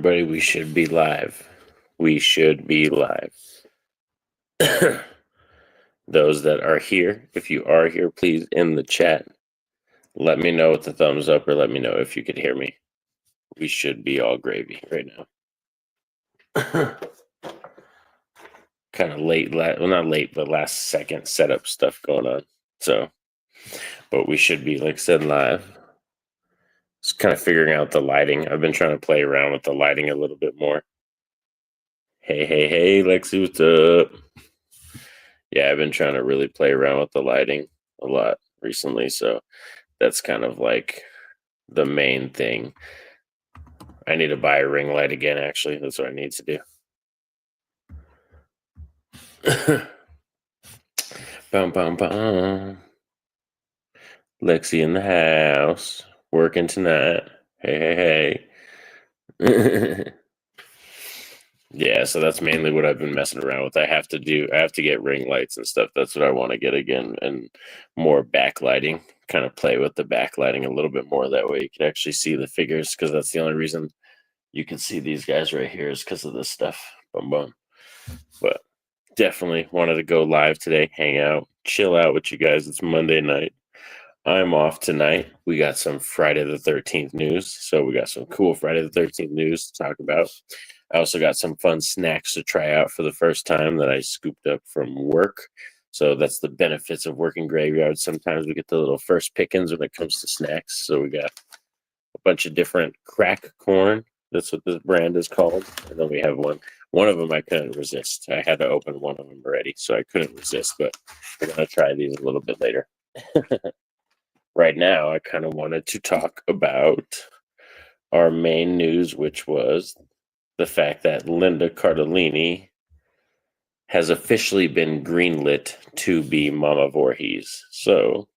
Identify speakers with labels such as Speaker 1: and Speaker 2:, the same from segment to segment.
Speaker 1: everybody. We should be live. We should be live. Those that are here, if you are here, please in the chat, let me know with the thumbs up or let me know if you could hear me. We should be all gravy right now. Kind of late, well, not late, but last second setup stuff going on. So, but we should be, like I said, live. Just kind of figuring out the lighting. I've been trying to play around with the lighting a little bit more. Hey, Lexi, what's up? Yeah, I've been trying to really play around with the lighting a lot recently, so that's kind of like the main thing. I need to buy a ring light again, actually. That's what I need to do. Bum, bum, bum. Lexi in the house, working tonight. Hey. Yeah, so that's mainly what I've been messing around with. I have to get ring lights and stuff. That's what I want to get again, and more backlighting. Kind of play with the backlighting a little bit more. That way you can actually see the figures, because that's the only reason you can see these guys right here is because of this stuff. Boom, boom. But definitely wanted to go live today, hang out, chill out with you guys. It's Monday night. I'm off tonight. We got some Friday the 13th news. So we got some cool Friday the 13th news to talk about. I also got some fun snacks to try out for the first time that I scooped up from work. So that's the benefits of working graveyard. Sometimes we get the little first pickings when it comes to snacks. So we got a bunch of different crack corn. That's what this brand is called. And then we have one of them I couldn't resist. I had to open one of them already, so I couldn't resist. But we're going to try these a little bit later. Right now, I kind of wanted to talk about our main news, which was the fact that Linda Cardellini has officially been greenlit to be Mama Voorhees. So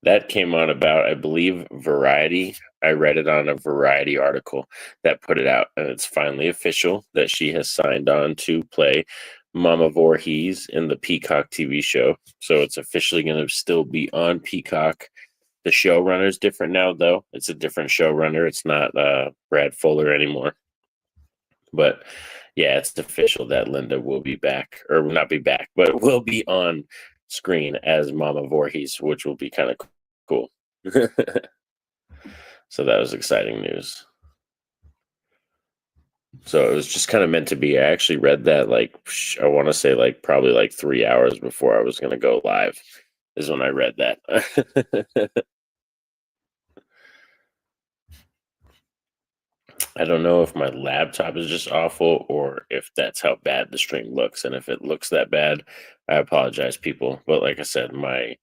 Speaker 1: that came on about, I believe, Variety. I read it on a Variety article that put it out, and it's finally official that she has signed on to play Mama Voorhees in the Peacock TV show. So it's officially going to still be on Peacock. The showrunner is different now, though. It's a different showrunner. It's not Brad Fuller anymore. But yeah, it's official that Linda will be back, or not be back, but will be on screen as Mama Voorhees, which will be kind of cool. So that was exciting news. So it was just kind of meant to be. I actually read that, like, I want to say, like, probably like 3 hours before I was going to go live is when I read that. I don't know if my laptop is just awful or if that's how bad the stream looks. And if it looks that bad, I apologize, people. But like I said, my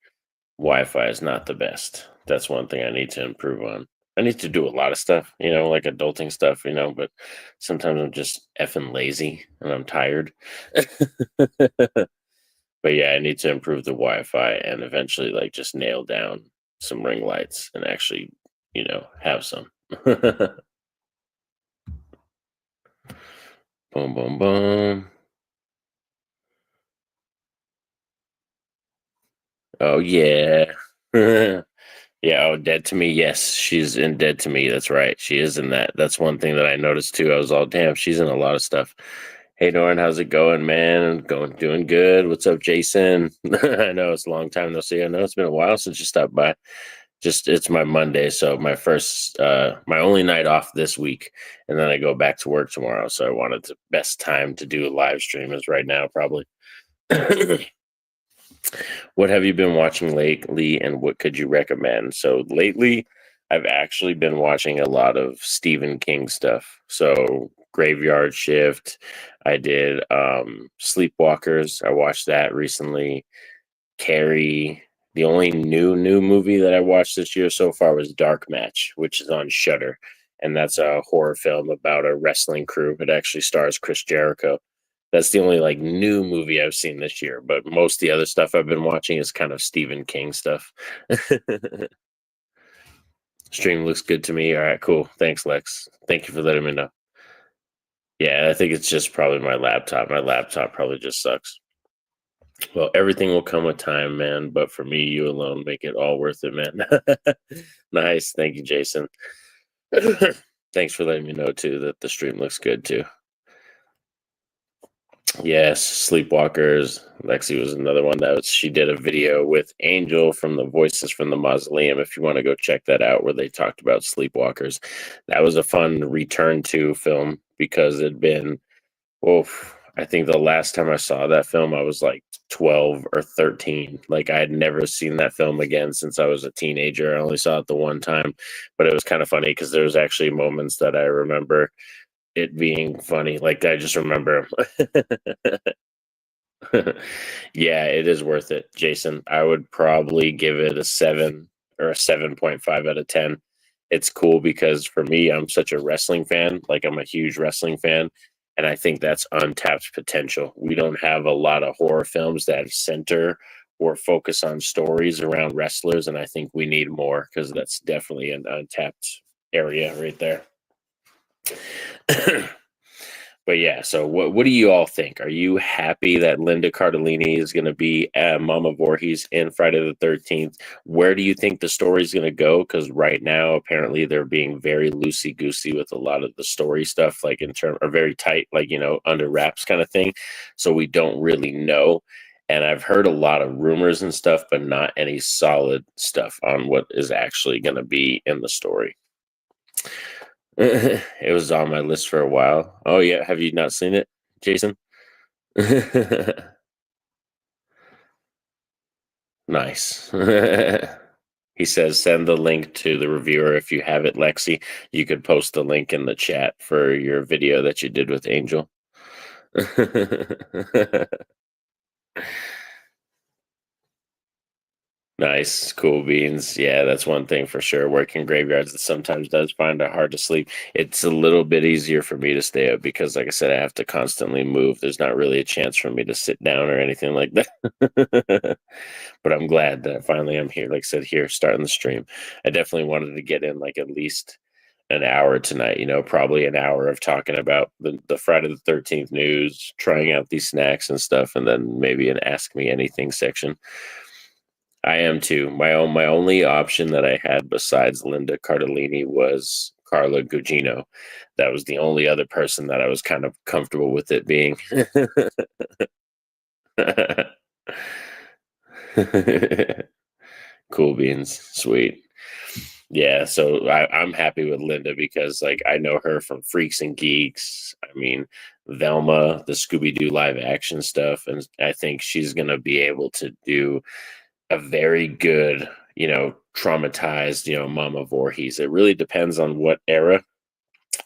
Speaker 1: Wi-Fi is not the best. That's one thing I need to improve on. I need to do a lot of stuff, like adulting stuff, but sometimes I'm just effing lazy and I'm tired. But yeah, I need to improve the Wi-Fi and eventually like just nail down some ring lights and actually, have some. Boom, boom, boom. Oh, yeah. Yeah, oh, Dead to Me. Yes, she's in Dead to Me. That's right. She is in that. That's one thing that I noticed too. I was all, damn, she's in a lot of stuff. Hey, Norin, how's it going, man? Doing good. What's up, Jason? I know it's a long time no see. I know it's been a while since you stopped by. Just it's my Monday, so my only night off this week, and then I go back to work tomorrow. So I wanted the best time to do a live stream is right now, probably. What have you been watching lately, and what could you recommend? So lately, I've actually been watching a lot of Stephen King stuff. So Graveyard Shift, I did Sleepwalkers. I watched that recently. Carrie. The only new movie that I watched this year so far was Dark Match, which is on Shudder, and that's a horror film about a wrestling crew. It actually stars Chris Jericho. That's the only like new movie I've seen this year, but most of the other stuff I've been watching is kind of Stephen King stuff. Stream looks good to me. All right, cool. Thanks, Lex. Thank you for letting me know. Yeah, I think it's just probably my laptop. My laptop probably just sucks. Well, everything will come with time, man. But for me, you alone make it all worth it, man. Nice. Thank you, Jason. Thanks for letting me know too that the stream looks good too. Yes, Sleepwalkers. Lexi was another one she did a video with Angel from the Voices from the Mausoleum. If you want to go check that out, where they talked about Sleepwalkers, that was a fun return to film because it'd been, I think the last time I saw that film, I was like 12 or 13. Like I had never seen that film again since I was a teenager. I only saw it the one time, but it was kind of funny because there was actually moments that I remember it being funny. Like I just remember. Yeah, it is worth it, Jason. I would probably give it a 7 or a 7.5 out of 10. It's cool because for me, I'm such a wrestling fan. Like I'm a huge wrestling fan, and I think that's untapped potential. We don't have a lot of horror films that center or focus on stories around wrestlers, and I think we need more because that's definitely an untapped area right there. But yeah, so what do you all think? Are you happy that Linda Cardellini is going to be Mama Voorhees in Friday the 13th? Where do you think the story is going to go? Because right now, apparently, they're being very loosey goosey with a lot of the story stuff, like in term or very tight, like under wraps kind of thing. So we don't really know. And I've heard a lot of rumors and stuff, but not any solid stuff on what is actually going to be in the story. It was on my list for a while. Oh yeah, have you not seen it, Jason? Nice. He says send the link to the reviewer if you have it, Lexi. You could post the link in the chat for your video that you did with Angel. Nice, cool beans. Yeah, that's one thing for sure. Working graveyards, it sometimes does find it hard to sleep. It's a little bit easier for me to stay up because, like I said, I have to constantly move. There's not really a chance for me to sit down or anything like that. But I'm glad that finally I'm here. Like I said, here starting the stream. I definitely wanted to get in like at least an hour tonight. Probably an hour of talking about the Friday the 13th news, trying out these snacks and stuff, and then maybe an Ask Me Anything section. I am too. My only option that I had besides Linda Cardellini was Carla Gugino. That was the only other person that I was kind of comfortable with it being. Cool beans, sweet. Yeah, so I'm happy with Linda because like I know her from Freaks and Geeks. I mean, Velma, the Scooby Doo live action stuff, and I think she's gonna be able to do a very good, traumatized, Mama Voorhees. It really depends on what era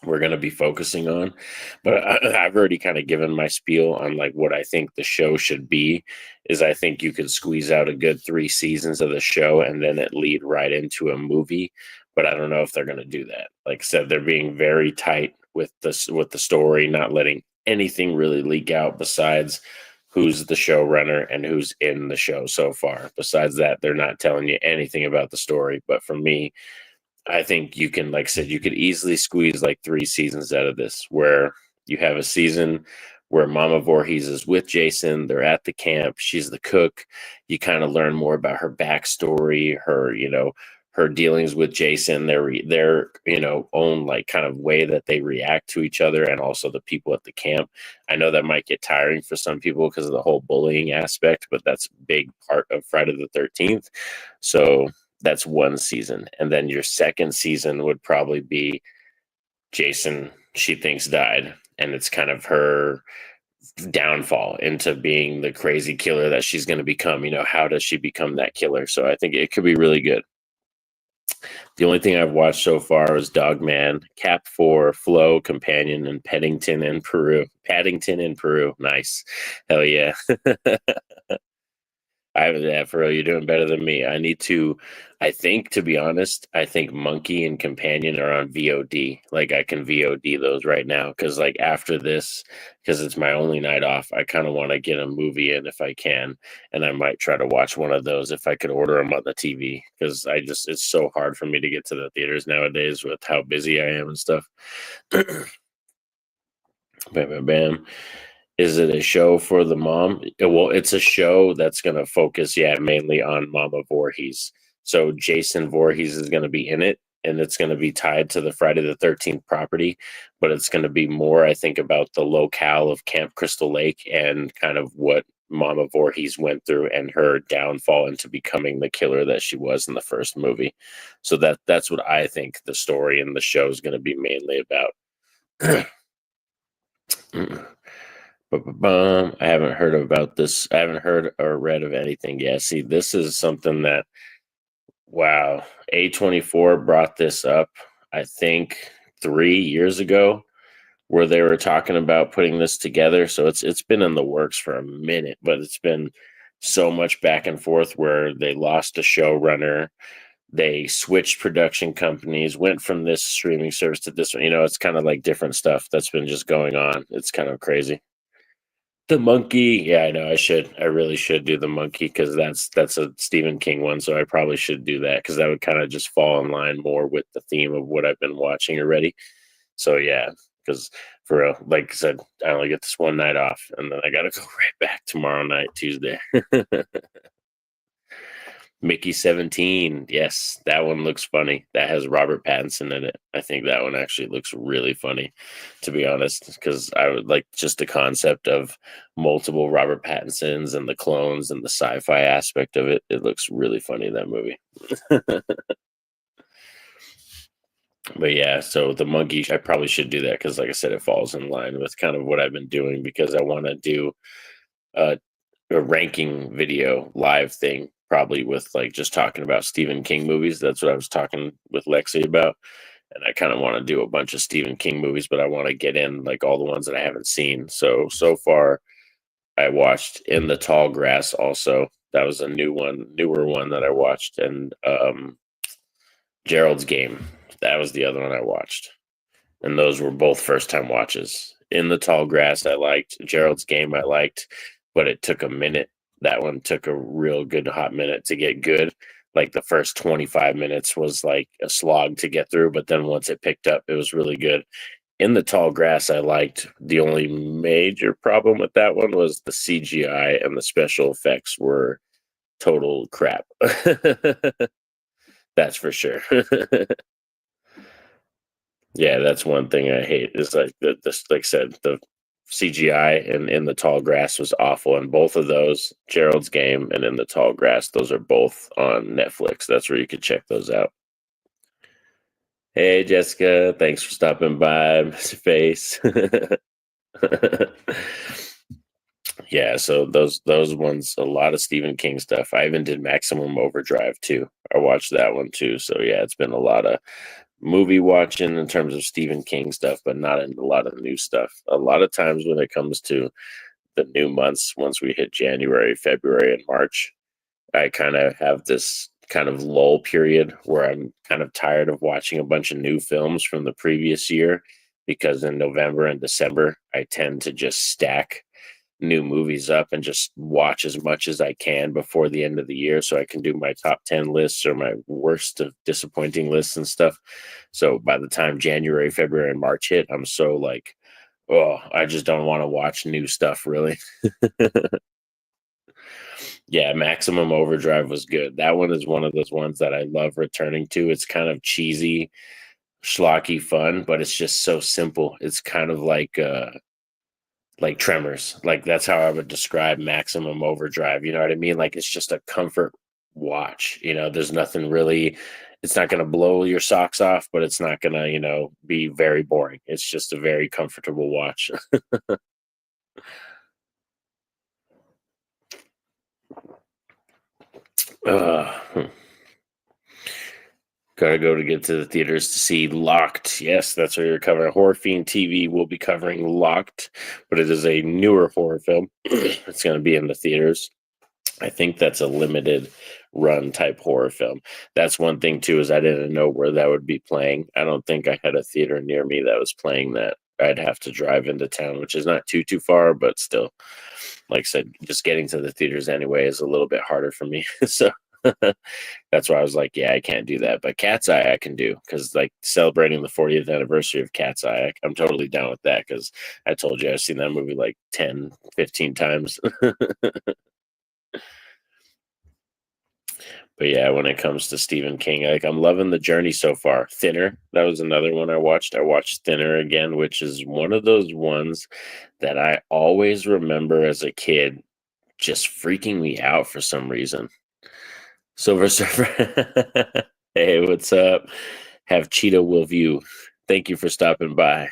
Speaker 1: we're going to be focusing on. But I've already kind of given my spiel on like what I think the show should be. Is I think you could squeeze out a good 3 seasons of the show and then it lead right into a movie. But I don't know if they're going to do that. Like I said, they're being very tight with the story, not letting anything really leak out besides who's the showrunner and who's in the show so far. Besides that, they're not telling you anything about the story. But for me, I think you can, like I said, you could easily squeeze like 3 seasons out of this where you have a season where Mama Voorhees is with Jason. They're at the camp. She's the cook. You kind of learn more about her backstory, her dealings with Jason, their own like kind of way that they react to each other and also the people at the camp. I know that might get tiring for some people because of the whole bullying aspect, but that's a big part of Friday the 13th. So that's one season. And then your second season would probably be Jason, she thinks died. And it's kind of her downfall into being the crazy killer that she's going to become. How does she become that killer? So I think it could be really good. The only thing I've watched so far is Dogman, Cap 4, Flo, Companion, and Paddington in Peru. Paddington in Peru. Nice. Hell yeah. I have that for real. You're doing better than me. I think, to be honest, I think Monkey and Companion are on VOD. Like I can VOD those right now because like after this, because it's my only night off, I kind of want to get a movie in if I can. And I might try to watch one of those if I could order them on the TV because it's so hard for me to get to the theaters nowadays with how busy I am and stuff. Bam, bam, bam. Is it a show for the mom? Well, it's a show that's going to focus, mainly on Mama Voorhees. So Jason Voorhees is going to be in it, and it's going to be tied to the Friday the 13th property, but it's going to be more, I think, about the locale of Camp Crystal Lake and kind of what Mama Voorhees went through and her downfall into becoming the killer that she was in the first movie. So that's what I think the story and the show is going to be mainly about. I haven't heard about this. I haven't heard or read of anything yet. See, this is something that, wow, A24 brought this up, I think 3 years ago, where they were talking about putting this together. So it's been in the works for a minute, but it's been so much back and forth where they lost a showrunner, they switched production companies, went from this streaming service to this one. It's kind of like different stuff that's been just going on. It's kind of crazy. The monkey, yeah, I know. I really should do the monkey because that's a Stephen King one. So I probably should do that because that would kind of just fall in line more with the theme of what I've been watching already. So yeah, because for real, like I said, I only get this one night off, and then I got to go right back tomorrow night, Tuesday. Mickey 17, yes, that one looks funny. That has Robert Pattinson in it. I think that one actually looks really funny, to be honest, because I would like just the concept of multiple Robert Pattinsons and the clones and the sci-fi aspect of it. It looks really funny, that movie. But yeah, so the monkey, I probably should do that because, like I said, it falls in line with kind of what I've been doing because I want to do a, a ranking video live thing, probably with like just talking about Stephen King movies. That's what I was talking with Lexi about. And I kind of want to do a bunch of Stephen King movies, but I want to get in like all the ones that I haven't seen. So far, I watched In the Tall Grass also. That was a newer one that I watched. And Gerald's Game. That was the other one I watched. And those were both first time watches. In the Tall Grass, I liked. Gerald's Game, I liked, but it took a minute. That one took a real good hot minute to get good. Like the first 25 minutes was like a slog to get through, but then once it picked up, it was really good. In the Tall Grass, I liked. The only major problem with that one was the CGI and the special effects were total crap. That's for sure. Yeah, that's one thing I hate is like this, like I said, the CGI and In the Tall Grass was awful. And both of those, Gerald's Game and In the Tall Grass, those are both on Netflix. That's where you can check those out. Hey, Jessica, thanks for stopping by, Mr. Face. Yeah, so those ones, a lot of Stephen King stuff. I even did Maximum Overdrive too. I watched that one too. So yeah, it's been a lot of movie watching in terms of Stephen King stuff, but not in a lot of new stuff. A lot of times when it comes to the new months, once we hit January, February, and March, I kind of have this kind of lull period where I'm kind of tired of watching a bunch of new films from the previous year because in November and December, I tend to just stack new movies up and just watch as much as I can before the end of the year so I can do my top 10 lists or my worst of disappointing lists and stuff. So by the time January, February, and March hit, I'm so like, oh, I just don't want to watch new stuff really. Yeah, Maximum Overdrive was good. That one is one of those ones that I love returning to. It's kind of cheesy, schlocky fun, but it's just so simple. It's kind of like Tremors. Like that's how I would describe Maximum Overdrive. You know what I mean? Like it's just a comfort watch. There's nothing really. It's not going to blow your socks off, but it's not going to, be very boring. It's just a very comfortable watch. uh, Gotta go to get to the theaters to see Locked. Yes, that's what you're covering. Horror Fiend TV will be covering Locked, but it is a newer horror film. It's going to be in the theaters. I think that's a limited run type horror film. That's one thing too, is I didn't know where that would be playing. I don't think I had a theater near me that was playing that. I'd have to drive into town, which is not too far, but still, like I said, just getting to the theaters anyway is a little bit harder for me. So that's why I was like, yeah, I can't do that. But Cat's Eye I can do because like celebrating the 40th anniversary of Cat's Eye, I'm totally down with that because I told you I've seen that movie like 10, 15 times. But But yeah, when it comes to Stephen King, like I'm loving the journey so far. Thinner, that was another one I watched. I watched Thinner again, which is one of those ones that I always remember as a kid just freaking me out for some reason. Silver Surfer. Hey, what's up? Have Cheetah will view. Thank you for stopping by.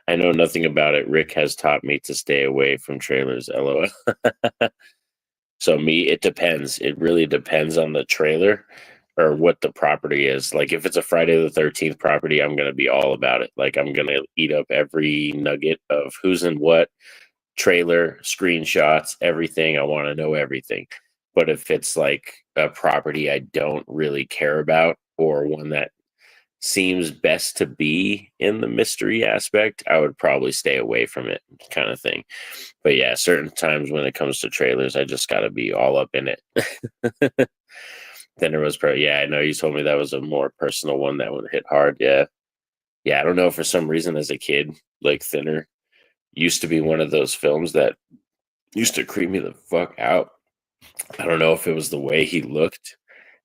Speaker 1: I know nothing about it. Rick has taught me to stay away from trailers. LOL. So me, it depends. It really depends on the trailer or what the property is. Like if it's a Friday the 13th property, I'm gonna be all about it. Like I'm gonna eat up every nugget of who's in what, trailer, screenshots, everything. I want to know everything. But if it's like a property I don't really care about or one that seems best to be in the mystery aspect, I would probably stay away from it, kind of thing. But yeah, certain times when it comes to trailers, I just got to be all up in it. Then there was probably, yeah, I know you told me that was a more personal one that would hit hard. Yeah. Yeah, I don't know. For some reason, as a kid, like Thinner used to be one of those films that used to creep me the fuck out. I don't know if it was the way he looked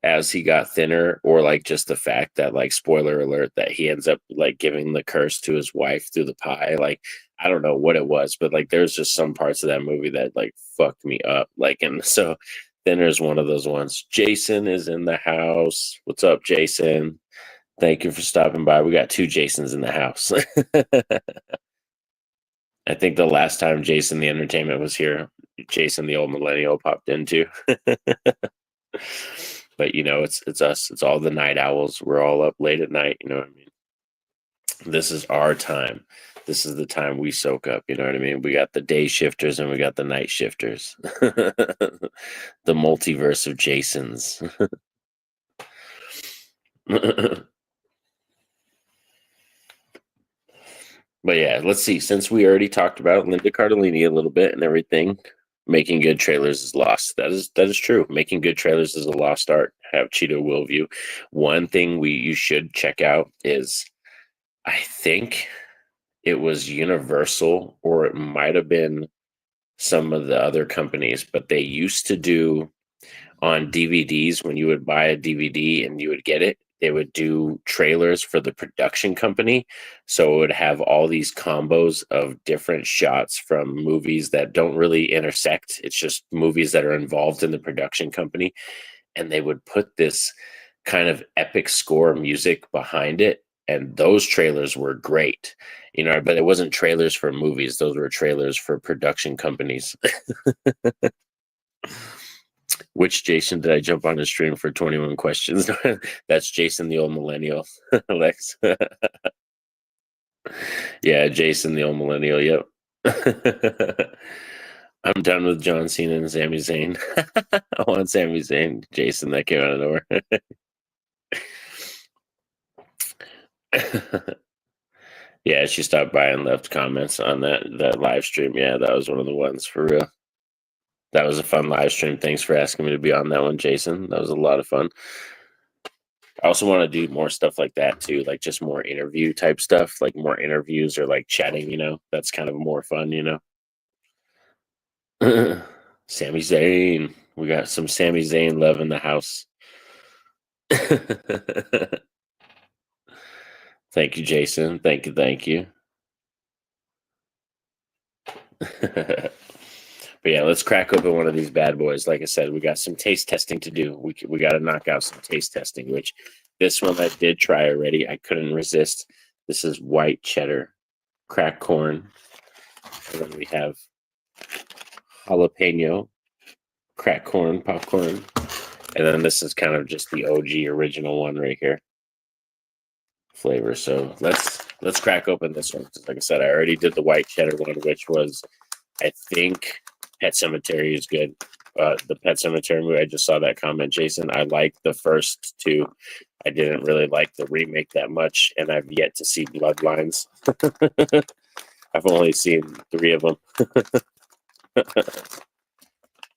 Speaker 1: as he got thinner or like just the fact that, like, spoiler alert, that he ends up like giving the curse to his wife through the pie. Like, I don't know what it was, but like there's just some parts of that movie that like fucked me up. Like, and so Thinner's one of those ones. Jason is in the house. What's up, Jason? Thank you for stopping by. We got two Jasons in the house. I think the last time Jason the Entertainment was here, Jason the old millennial popped into. But you know, it's us. It's all the night owls. We're all up late at night. You know what I mean? This is our time. This is the time we soak up. You know what I mean? We got the day shifters and we got the night shifters. The multiverse of Jasons. But yeah, let's see. Since we already talked about Linda Cardellini a little bit and everything, making good trailers is lost. That is true. Making good trailers is a lost art. Have Cheeto will view. One thing you should check out is, I think it was Universal or it might have been some of the other companies, but they used to do on DVDs, when you would buy a DVD and you would get it, they would do trailers for the production company. So it would have all these combos of different shots from movies that don't really intersect. It's just movies that are involved in the production company. And they would put this kind of epic score music behind it. And those trailers were great, you know, but it wasn't trailers for movies. Those were trailers for production companies. Which Jason did I jump on his stream for 21 questions? That's Jason, the old millennial. Lex. Yeah, Jason, the old millennial. Yep. I'm done with John Cena and Sami Zayn. I want Sami Zayn. Jason, that came out of nowhere. Yeah, she stopped by and left comments on that live stream. Yeah, that was one of the ones for real. That was a fun live stream. Thanks for asking me to be on that one, Jason. That was a lot of fun. I also want to do more stuff like that too, like just more interview type stuff, like more interviews or like chatting, you know. That's kind of more fun, you know. Sami Zayn. We got some Sami Zayn love in the house. Thank you, Jason. Thank you, thank you. But yeah, let's crack open one of these bad boys. Like I said, we got some taste testing to do. We got to knock out some taste testing, which this one I did try already. I couldn't resist. This is white cheddar, cracked corn. And then we have jalapeno, cracked corn, popcorn. And then this is kind of just the OG original one right here. Flavor. So let's crack open this one. Like I said, I already did the white cheddar one, which was, I think, Pet Sematary is good. The Pet Sematary movie, I just saw that comment, Jason. I liked the first two. I didn't really like the remake that much, and I've yet to see Bloodlines. I've only seen 3 of them.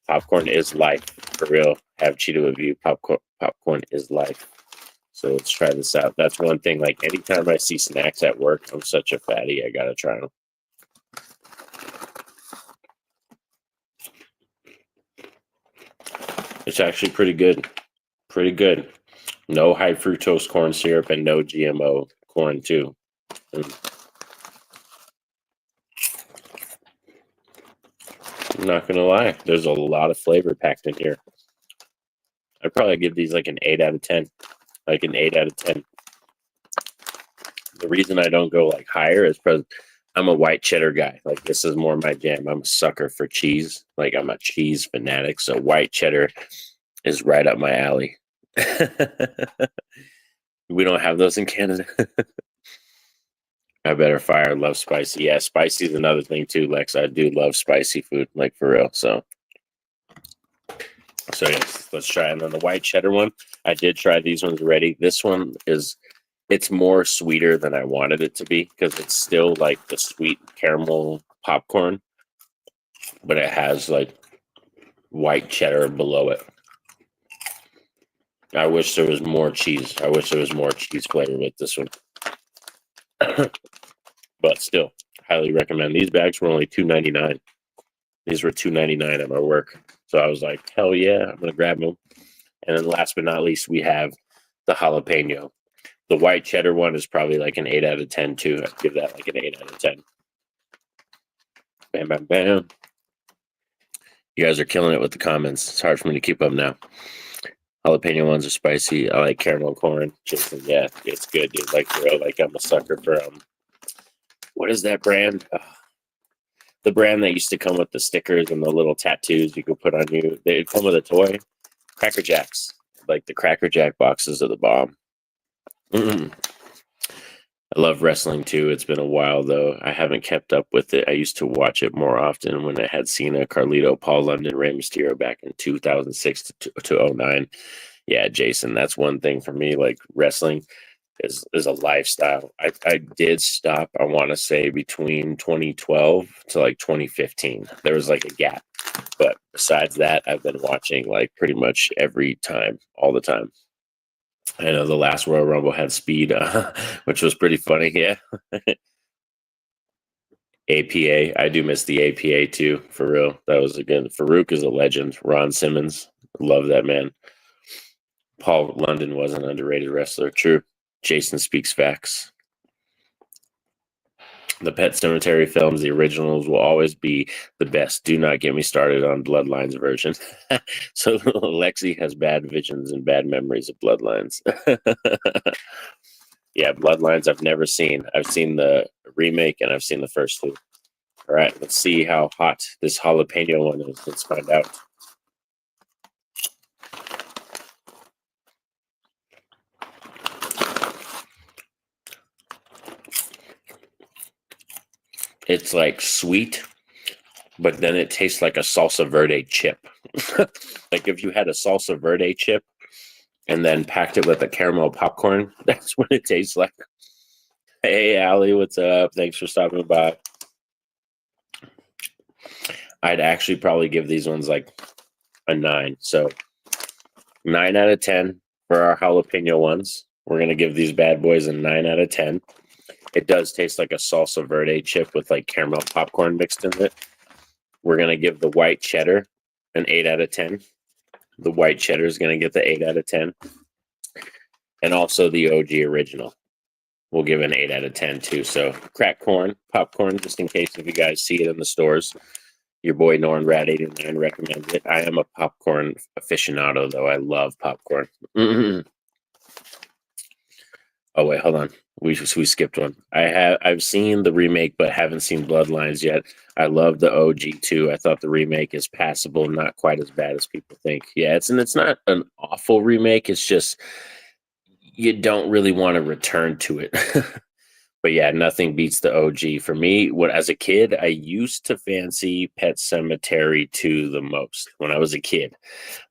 Speaker 1: Popcorn is life, for real. Have Cheeto with you. Popcorn is life. So let's try this out. That's one thing. Like anytime I see snacks at work, I'm such a fatty. I gotta try them. It's actually pretty good. Pretty good. No high fructose corn syrup and no GMO corn too. I'm not gonna lie, there's a lot of flavor packed in here. I'd probably give these like an 8 out of 10. Like an 8 out of 10. The reason I don't go like higher is because I'm a white cheddar guy. Like this is more my jam. I'm a sucker for cheese. Like I'm a cheese fanatic. So white cheddar is right up my alley. We don't have those in Canada. I better fire. Love spicy. Yeah, spicy is another thing too, Lex. I do love spicy food, like for real. So yes, let's try. And then the white cheddar one, I did try these ones already. This one it's more sweeter than I wanted it to be because it's still like the sweet caramel popcorn, but it has like white cheddar below it. I wish there was more cheese. I wish there was more cheese flavor with this one. But still, highly recommend. These bags were only $2.99. These were $2.99 at my work. So I was like, hell yeah, I'm going to grab them. And then last but not least, we have the jalapeno. The white cheddar one is probably like an 8 out of 10 too. I'd give that like an 8 out of 10. Bam, bam, bam. You guys are killing it with the comments. It's hard for me to keep up now. Jalapeno ones are spicy. I like caramel corn. Jason, yeah, it's good, dude. Like, bro, like I'm a sucker for what is that brand? The brand that used to come with the stickers and the little tattoos you could put on you. They come with a toy. Cracker Jacks. Like the Cracker Jack boxes are the bomb. I love wrestling too. It's been a while though. I haven't kept up with it. I used to watch it more often when it had Cena, Carlito, Paul London, Rey Mysterio back in 2006 to 2009. Yeah, Jason, that's one thing for me. Like wrestling is a lifestyle. I did stop, I want to say between 2012 to like 2015. There was like a gap. But besides that, I've been watching like pretty much every time, all the time. I know the last Royal Rumble had Speed, which was pretty funny. Yeah. APA. I do miss the APA too, for real. That was again. Farouk is a legend. Ron Simmons. Love that man. Paul London was an underrated wrestler. True. Jason speaks facts. The Pet Cemetery films, the originals, will always be the best. Do not get me started on Bloodlines version. So Lexi has bad visions and bad memories of Bloodlines. Yeah, Bloodlines I've never seen. I've seen the remake and I've seen the first two. All right, let's see how hot this jalapeno one is. Let's find out. It's like sweet, but then it tastes like a salsa verde chip. Like if you had a salsa verde chip and then packed it with a caramel popcorn, that's what it tastes like. Hey, Allie, what's up? Thanks for stopping by. I'd actually probably give these ones like a 9. So 9 out of 10 for our jalapeno ones. We're going to give these bad boys a 9 out of 10. It does taste like a salsa verde chip with like caramel popcorn mixed in it. We're going to give the white cheddar an 8 out of 10. The white cheddar is going to get the 8 out of 10. And also the OG original. We'll give an 8 out of 10 too. So cracked corn, popcorn, just in case if you guys see it in the stores. Your boy Norin Rat 89 recommends it. I am a popcorn aficionado, though. I love popcorn. Mm-hmm. Oh wait, hold on. We skipped one. I've seen the remake, but haven't seen Bloodlines yet. I love the OG too. I thought the remake is passable, not quite as bad as people think. Yeah, it's not an awful remake. It's just you don't really want to return to it. But yeah, nothing beats the OG for me. As a kid, I used to fancy Pet Cemetery 2 the most when I was a kid.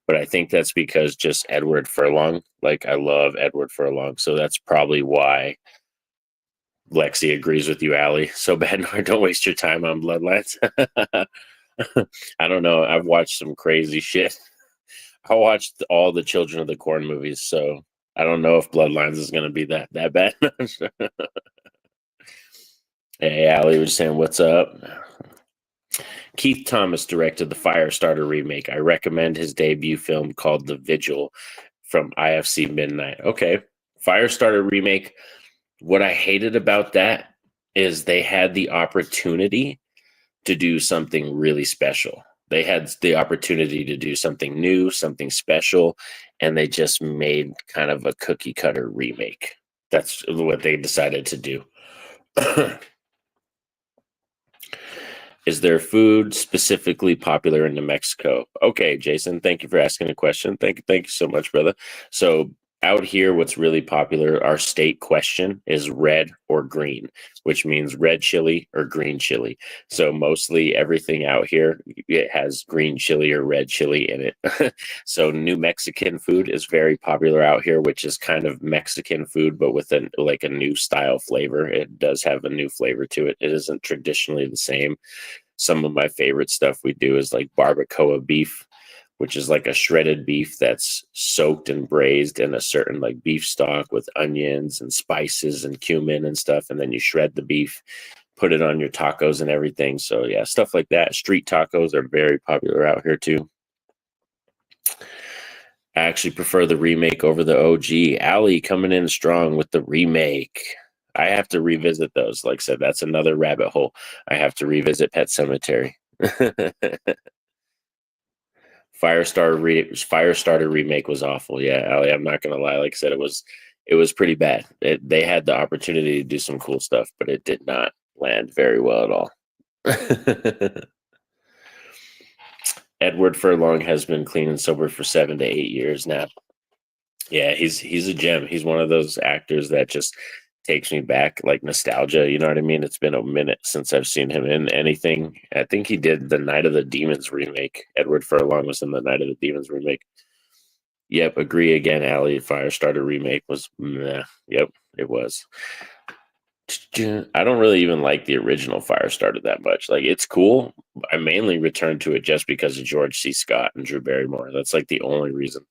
Speaker 1: But I think that's because just Edward Furlong. Like I love Edward Furlong, so that's probably why Lexi agrees with you, Allie. So bad, don't waste your time on Bloodlines. I don't know. I've watched some crazy shit. I watched all the Children of the Corn movies, so I don't know if Bloodlines is going to be that bad. Hey, Allie was saying, what's up? Keith Thomas directed the Firestarter remake. I recommend his debut film called The Vigil from IFC Midnight. Okay. Firestarter remake. What I hated about that is they had the opportunity to do something really special. They had the opportunity to do something new, something special, and they just made kind of a cookie cutter remake. That's what they decided to do. Is there food specifically popular in New Mexico? Okay, Jason, thank you for asking a question. Thank you so much, brother. So out here, what's really popular, our state question is red or green, which means red chili or green chili. So mostly everything out here, it has green chili or red chili in it. So New Mexican food is very popular out here, which is kind of Mexican food, but with a new style flavor. It does have a new flavor to it. It isn't traditionally the same. Some of my favorite stuff we do is like barbacoa beef, which is like a shredded beef that's soaked and braised in a certain like beef stock with onions and spices and cumin and stuff. And then you shred the beef, put it on your tacos and everything. So yeah, stuff like that. Street tacos are very popular out here too. I actually prefer the remake over the OG. Ali coming in strong with the remake. I have to revisit those. Like I said, that's another rabbit hole. I have to revisit Pet Cemetery. Firestarter remake was awful. Yeah, Ali, I'm not gonna lie. Like I said, it was pretty bad. They had the opportunity to do some cool stuff, but it did not land very well at all. Edward Furlong has been clean and sober for 7 to 8 years now. Yeah, he's a gem. He's one of those actors that just takes me back, like nostalgia. You know what I mean? It's been a minute since I've seen him in anything. I think he did the Night of the Demons remake. Edward Furlong was in the Night of the Demons remake. Yep, agree again, Ali. Firestarter remake was meh. Yep, it was. I don't really even like the original Firestarter that much. Like, it's cool. I mainly returned to it just because of George C. Scott and Drew Barrymore. That's like the only reason.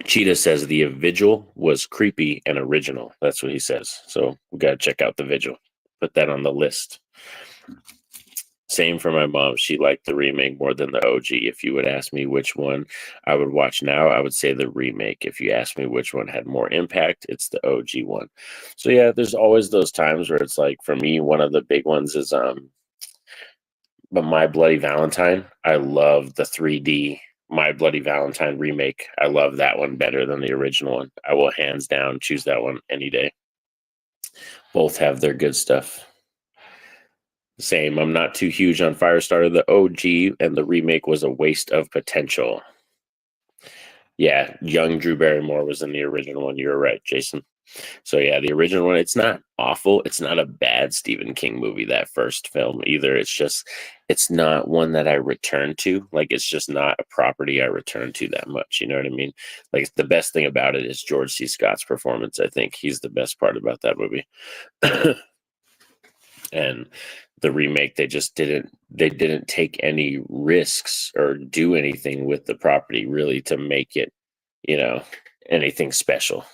Speaker 1: Cheetah says the Vigil was creepy and original. That's what he says. So we got to check out the Vigil. Put that on the list. Same for my mom. She liked the remake more than the OG. If you would ask me which one I would watch now, I would say the remake. If you ask me which one had more impact, it's the OG one. So yeah, there's always those times where it's like, for me, one of the big ones is but My Bloody Valentine. I love the 3D My Bloody Valentine remake. I love that one better than the original one. I will hands down choose that one any day. Both have their good stuff. Same. I'm not too huge on Firestarter. The OG and the remake was a waste of potential. Yeah, young Drew Barrymore was in the original one. You're right, Jason. So yeah, the original one, it's not awful. It's not a bad Stephen King movie, that first film either. It's not one that I return to. Like, it's just not a property I return to that much. You know what I mean? Like, the best thing about it is George C. Scott's performance. I think he's the best part about that movie. And the remake, they didn't take any risks or do anything with the property really to make it, anything special.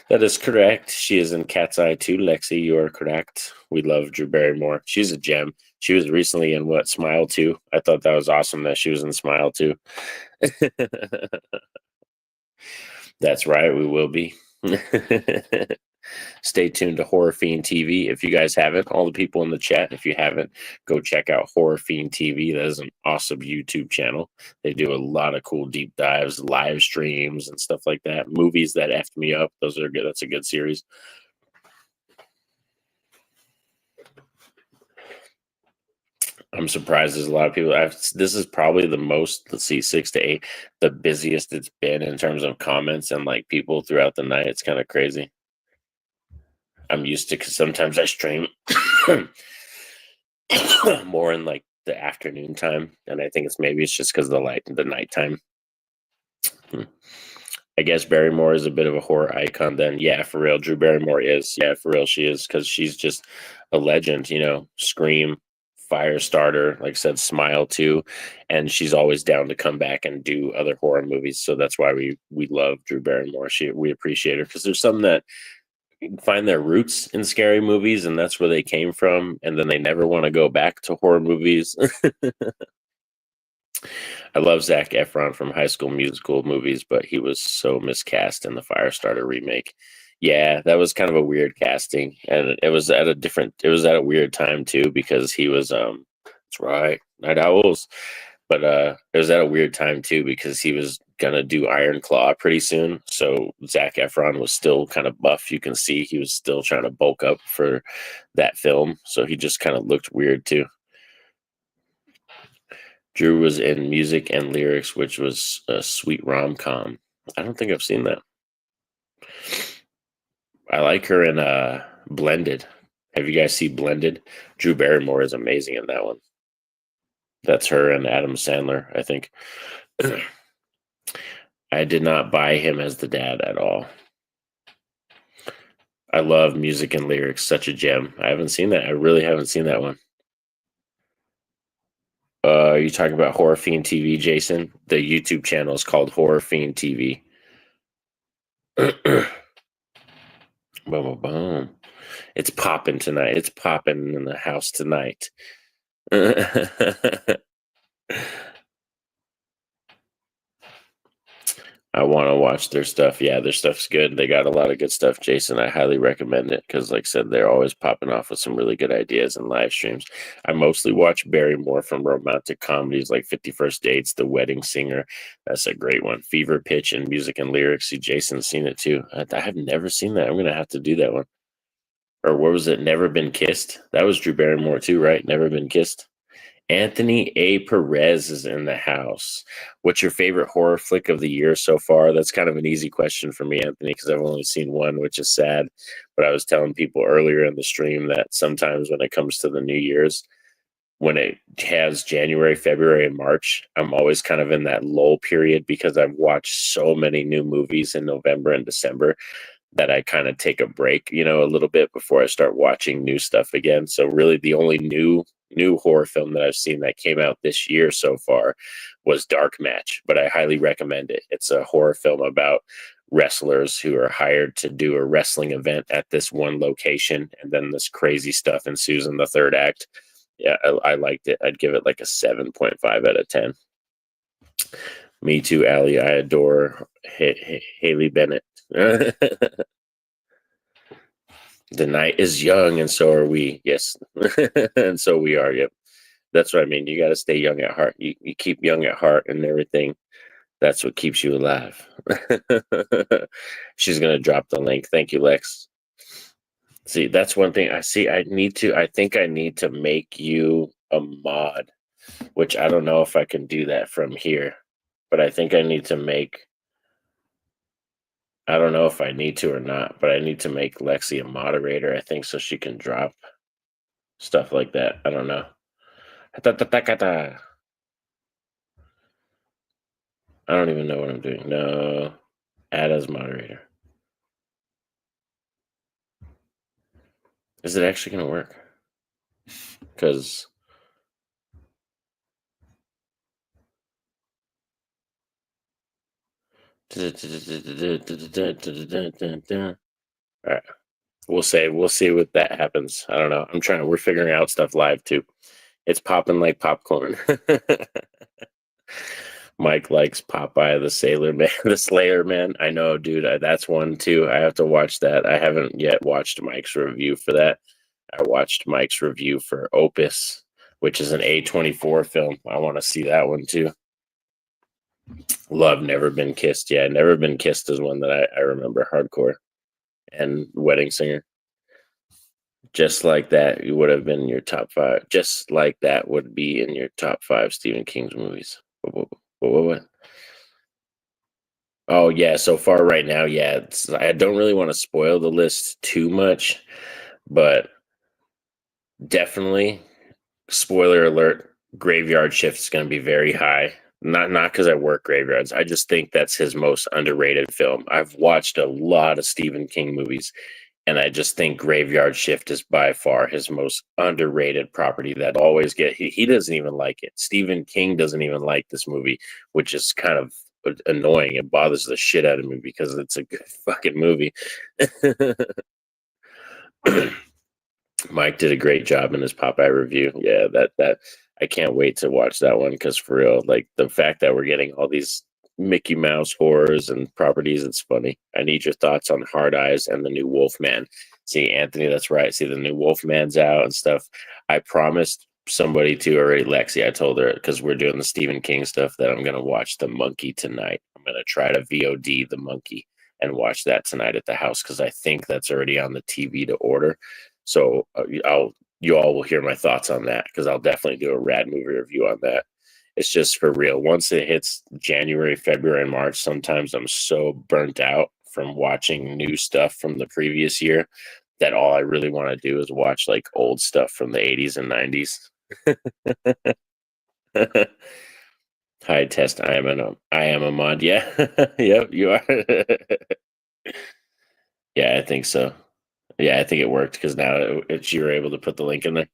Speaker 1: That is correct. She is in Cat's Eye too, Lexi. You are correct. We love Drew Barrymore. She's a gem. She was recently in Smile 2. I thought that was awesome that she was in Smile 2. That's right, we will be. Stay tuned to Horror Fiend TV. If you guys haven't, all the people in the chat, if you haven't, go check out Horror Fiend TV. That is an awesome YouTube channel. They do a lot of cool deep dives, live streams, and stuff like that. Movies that effed me up. Those are good. That's a good series. I'm surprised there's a lot of people. This is probably the most, let's see, 6 to 8, the busiest it's been in terms of comments and like people throughout the night. It's kind of crazy. I'm used to, because sometimes I stream more in like the afternoon time, and I think it's just because of the nighttime. I guess Barrymore is a bit of a horror icon then. Yeah, for real. Drew Barrymore is. Yeah, for real, she is, because she's just a legend, Scream, Firestarter, like I said, Smile 2, and she's always down to come back and do other horror movies. So that's why we love Drew Barrymore. We appreciate her, because there's some that find their roots in scary movies, and that's where they came from, and then they never want to go back to horror movies. I love Zac Efron from High School Musical movies, but he was so miscast in the Firestarter remake. Yeah, that was kind of a weird casting, and it was at a different. It was at a weird time too because he was. That's right, Night Owls. But it was at a weird time too because he was gonna do Iron Claw pretty soon. So Zac Efron was still kind of buff. You can see he was still trying to bulk up for that film, so he just kind of looked weird too. Drew was in Music and Lyrics, which was a sweet rom-com. I don't think I've seen that. I like her in Blended. Have you guys seen Blended? Drew Barrymore is amazing in that one. That's her and Adam Sandler, I think. I did not buy him as the dad at all. I love Music and Lyrics, such a gem. I haven't seen that. I really haven't seen that one. Are you talking about Horror Fiend TV, Jason? The YouTube channel is called Horror Fiend TV. Boom, boom, boom. It's popping tonight. It's popping in the house tonight. I want to watch their stuff. Yeah, their stuff's good. They got a lot of good stuff, Jason. I highly recommend it because, like I said, they're always popping off with some really good ideas and live streams. I mostly watch Barrymore from romantic comedies like 51st Dates, The Wedding Singer. That's a great one. Fever Pitch and Music and Lyrics. See, Jason's seen it too. I have never seen that. I'm going to have to do that one. Or what was it? Never Been Kissed? That was Drew Barrymore too, right? Never Been Kissed. Anthony A. Perez is in the house. What's your favorite horror flick of the year so far? That's kind of an easy question for me, Anthony, because I've only seen one, which is sad. But I was telling people earlier in the stream that sometimes when it comes to the New Year's, when it has January, February, and March, I'm always kind of in that lull period because I've watched so many new movies in November and December that I kind of take a break, a little bit before I start watching new stuff again. So really the only new horror film that I've seen that came out this year so far was Dark Match, but I highly recommend it. It's a horror film about wrestlers who are hired to do a wrestling event at this one location, and then this crazy stuff ensues in the third act. Yeah, I liked it. I'd give it like a 7.5 out of 10. Me too, Allie. I adore Haley Bennett. The night is young, and so are we. Yes, and so we are. Yep, that's what I mean. You got to stay young at heart. You keep young at heart, and everything. That's what keeps you alive. She's gonna drop the link. Thank you, Lex. See, that's one thing I see. I think I need to make you a mod, which I don't know if I can do that from here, but I think I need to make. I don't know if I need to or not, but I need to make Lexi a moderator, I think, so she can drop stuff like that. I don't know. I don't even know what I'm doing. No. Add as moderator. Is it actually going to work? Because... All right. We'll see what that happens. I don't know. We're figuring out stuff live too. It's popping like popcorn. Mike likes Popeye the Sailor Man, the Slayer Man. I know, dude. That's one too. I have to watch that. I haven't yet watched Mike's review for that. I watched Mike's review for Opus, which is an A24 film. I want to see that one too. Love Never Been Kissed. Yeah, Never Been Kissed is one that I remember hardcore. And Wedding Singer. Just Like That, you would have been in your top 5. Just Like That would be in your top 5 Stephen King's movies. What? Oh, yeah, so far right now, yeah. I don't really want to spoil the list too much, but definitely, spoiler alert, Graveyard Shift is going to be very high. Not because I work graveyards. I just think that's his most underrated film. I've watched a lot of Stephen King movies, and I just think Graveyard Shift is by far his most underrated property that always he doesn't even like it. Stephen King doesn't even like this movie, which is kind of annoying. It bothers the shit out of me because it's a good fucking movie. Mike did a great job in his Popeye review. Yeah, that I can't wait to watch that one because for real, like the fact that we're getting all these Mickey Mouse horrors and properties, it's funny. I need your thoughts on Hard Eyes and the new Wolfman. See, Anthony, that's right. See, the new Wolfman's out and stuff. I promised somebody to already, Lexi. I told her because we're doing the Stephen King stuff that I'm gonna watch The Monkey tonight. I'm gonna try to VOD The Monkey and watch that tonight at the house because I think that's already on the TV to order. So you all will hear my thoughts on that because I'll definitely do a rad movie review on that. It's just for real. Once it hits January, February, and March, sometimes I'm so burnt out from watching new stuff from the previous year that all I really want to do is watch like old stuff from the 80s and 90s. High test. I am a mod. Yeah. Yep, you are. Yeah, I think so. Yeah, I think it worked because now you were able to put the link in there.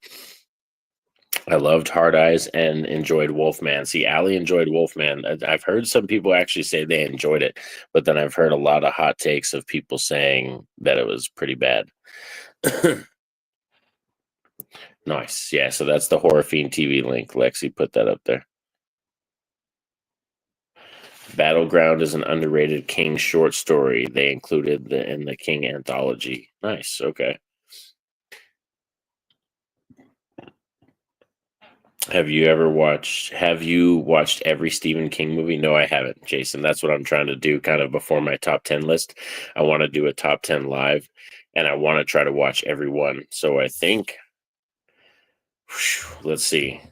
Speaker 1: I loved Hard Eyes and enjoyed Wolfman. See, Allie enjoyed Wolfman. I've heard some people actually say they enjoyed it, but then I've heard a lot of hot takes of people saying that it was pretty bad. Nice. Yeah, so that's the Horror Fiend TV link. Lexi put that up there. Battleground is an underrated King short story. They included in the King anthology. Nice. Okay. Have you watched every Stephen King movie? No, I haven't, Jason. That's what I'm trying to do kind of before my top 10 list. I want to do a top 10 live and I want to try to watch every one. So I think, let's see.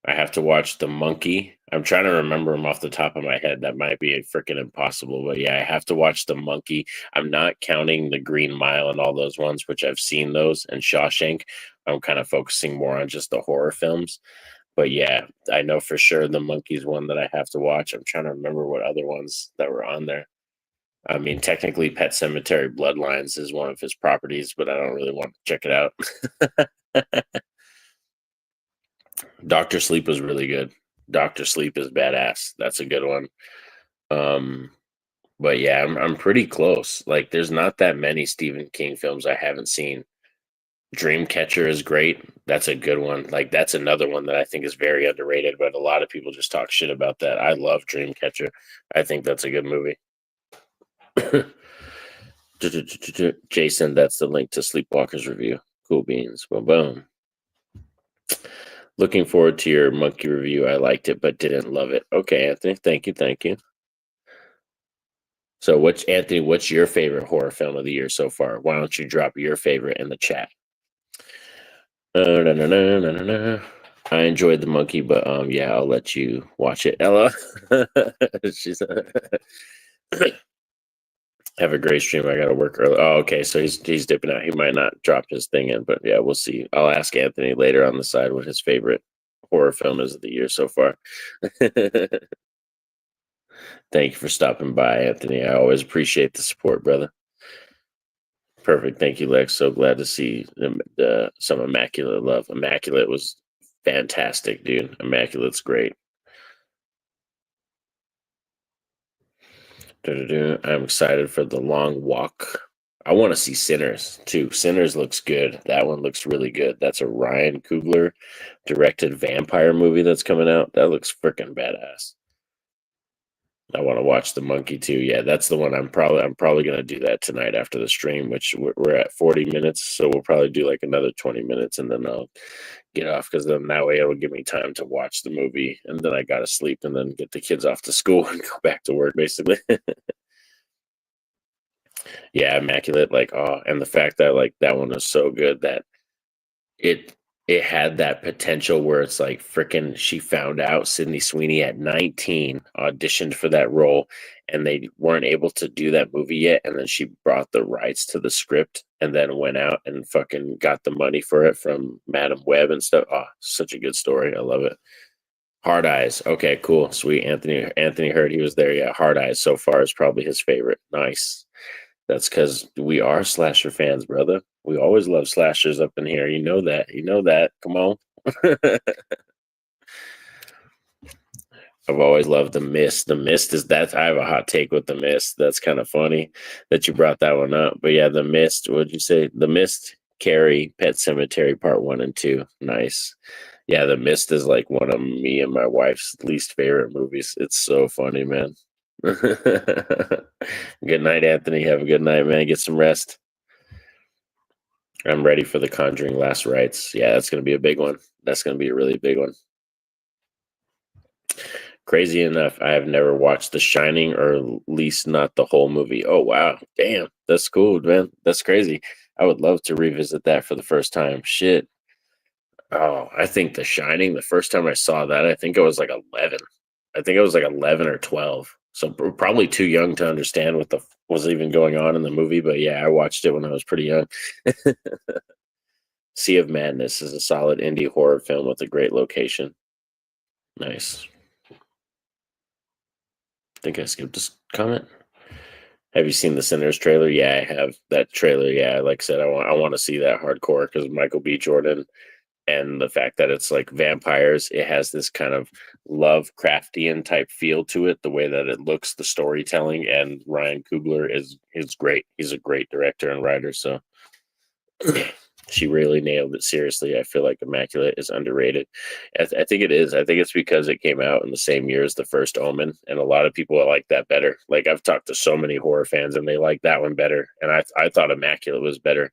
Speaker 1: I have to watch The Monkey. I'm trying to remember them off the top of my head. That might be freaking impossible, but yeah, I have to watch The Monkey. I'm not counting The Green Mile and all those ones, which I've seen those, and Shawshank. I'm kind of focusing more on just the horror films. But yeah, I know for sure The Monkey's one that I have to watch. I'm trying to remember what other ones that were on there. I mean, technically, Pet Cemetery Bloodlines is one of his properties, but I don't really want to check it out. Doctor Sleep was really good. Doctor Sleep is badass. That's a good one. But yeah, I'm pretty close. Like, there's not that many Stephen King films I haven't seen. Dreamcatcher is great. That's a good one. Like, that's another one that I think is very underrated, but a lot of people just talk shit about that. I love Dreamcatcher. I think that's a good movie. Jason, that's the link to Sleepwalkers review. Cool beans. Boom, boom. Looking forward to your monkey review. I liked it, but didn't love it. Okay, Anthony. Thank you. Thank you. So, Anthony, what's your favorite horror film of the year so far? Why don't you drop your favorite in the chat? I enjoyed The Monkey, but yeah, I'll let you watch it. Ella. She's have a great stream. I gotta work early. Oh, okay. So he's dipping out. He might not drop his thing in, but yeah, we'll see. I'll ask Anthony later on the side what his favorite horror film is of the year so far. Thank you for stopping by, Anthony. I always appreciate the support, brother. Perfect. Thank you, Lex. So glad to see some Immaculate love. Immaculate was fantastic, dude. Immaculate's great. I'm excited for The Long Walk. I want to see Sinners too. Sinners looks good. That one looks really good. That's a Ryan Coogler directed vampire movie that's coming out. That looks freaking badass. I want to watch The Monkey too. Yeah, that's the one I'm probably gonna do that tonight after the stream, which we're at 40 minutes, so we'll probably do like another 20 minutes and then I'll get off because then that way it'll give me time to watch the movie and then I gotta sleep and then get the kids off to school and go back to work basically. Yeah, Immaculate, like, oh, and the fact that like that one was so good that it it had that potential where it's like freaking she found out Sydney Sweeney at 19 auditioned for that role and they weren't able to do that movie yet and then she brought the rights to the script and then went out and fucking got the money for it from Madam Web and stuff. Oh, such a good story. I love it. Hard Eyes. Okay, cool. Sweet. Anthony heard he was there. Yeah, Hard Eyes so far is probably his favorite. Nice. That's because we are slasher fans, brother. We always love slashers up in here. You know that. You know that. Come on. I've always loved The Mist. The Mist is that. I have a hot take with The Mist. That's kind of funny that you brought that one up. But yeah, The Mist. What'd you say? The Mist Carrie, Pet Cemetery Part 1 and 2. Nice. Yeah, The Mist is like one of me and my wife's least favorite movies. It's so funny, man. Good night, Anthony. Have a good night, man. Get some rest. I'm ready for The Conjuring Last Rites. Yeah, that's going to be a big one. That's going to be a really big one. Crazy enough, I have never watched The Shining, or at least not the whole movie. Oh, wow. Damn. That's cool, man. That's crazy. I would love to revisit that for the first time. Shit. Oh, I think The Shining, the first time I saw that, I think I was like 11. I think I was like 11 or 12. So probably too young to understand what the was even going on in the movie. But yeah, I watched it when I was pretty young. Sea of Madness is a solid indie horror film with a great location. Nice. I think I skipped this comment. Have you seen the Sinners trailer? Yeah, I have that trailer. Yeah, like I said, I want to see that hardcore because Michael B. Jordan and the fact that it's like vampires. It has this kind of Lovecraftian type feel to it. The way that it looks, the storytelling, and Ryan Coogler is great. He's a great director and writer. So she really nailed it. Seriously, I feel like Immaculate is underrated. I think it is. I think it's because it came out in the same year as the first Omen, and a lot of people like that better. Like I've talked to so many horror fans, and they like that one better. And I thought Immaculate was better,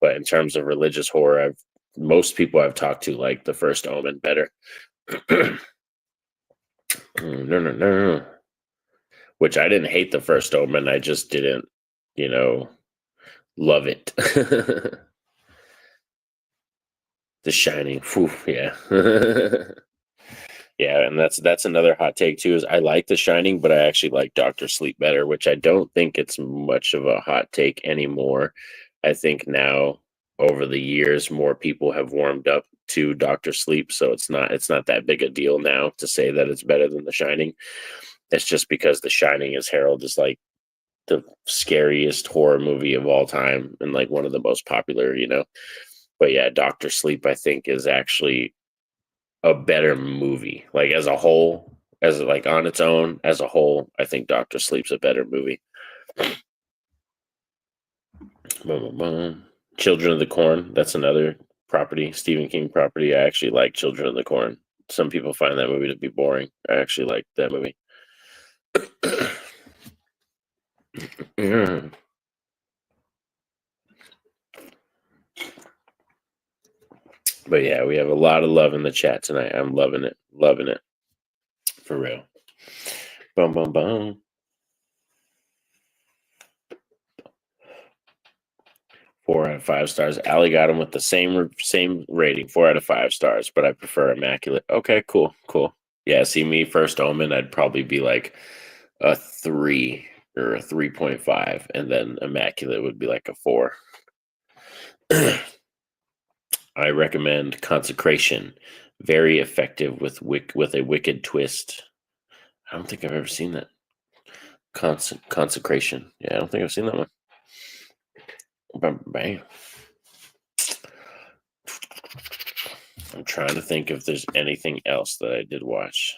Speaker 1: but in terms of religious horror, most people I've talked to like the first Omen better. No. Which I didn't hate the first Omen. I just didn't, love it. The Shining. Whew, yeah. Yeah, and that's another hot take too, is I like The Shining, but I actually like Doctor Sleep better, which I don't think it's much of a hot take anymore. I think now over the years more people have warmed up to Doctor Sleep, so it's not that big a deal now to say that it's better than The Shining. It's just because The Shining is heralded as like the scariest horror movie of all time and like one of the most popular, But yeah, Doctor Sleep I think is actually a better movie. Like as a whole, as like on its own, as a whole, I think Doctor Sleep's a better movie. Children of the Corn, that's another property, Stephen King property. I actually like Children of the Corn. Some people find that movie to be boring. I actually like that movie. But yeah, we have a lot of love in the chat tonight. I'm loving it. Loving it. For real. Boom, boom, boom. 4 out of 5 stars. Allie got him with the same rating, 4 out of 5 stars, but I prefer Immaculate. Okay, cool. Yeah, see me, First Omen, I'd probably be like a 3 or a 3.5, and then Immaculate would be like a 4. I recommend Consecration. Very effective with a wicked twist. I don't think I've ever seen that. Consecration. Yeah, I don't think I've seen that one. Bam. I'm trying to think if there's anything else that I did watch.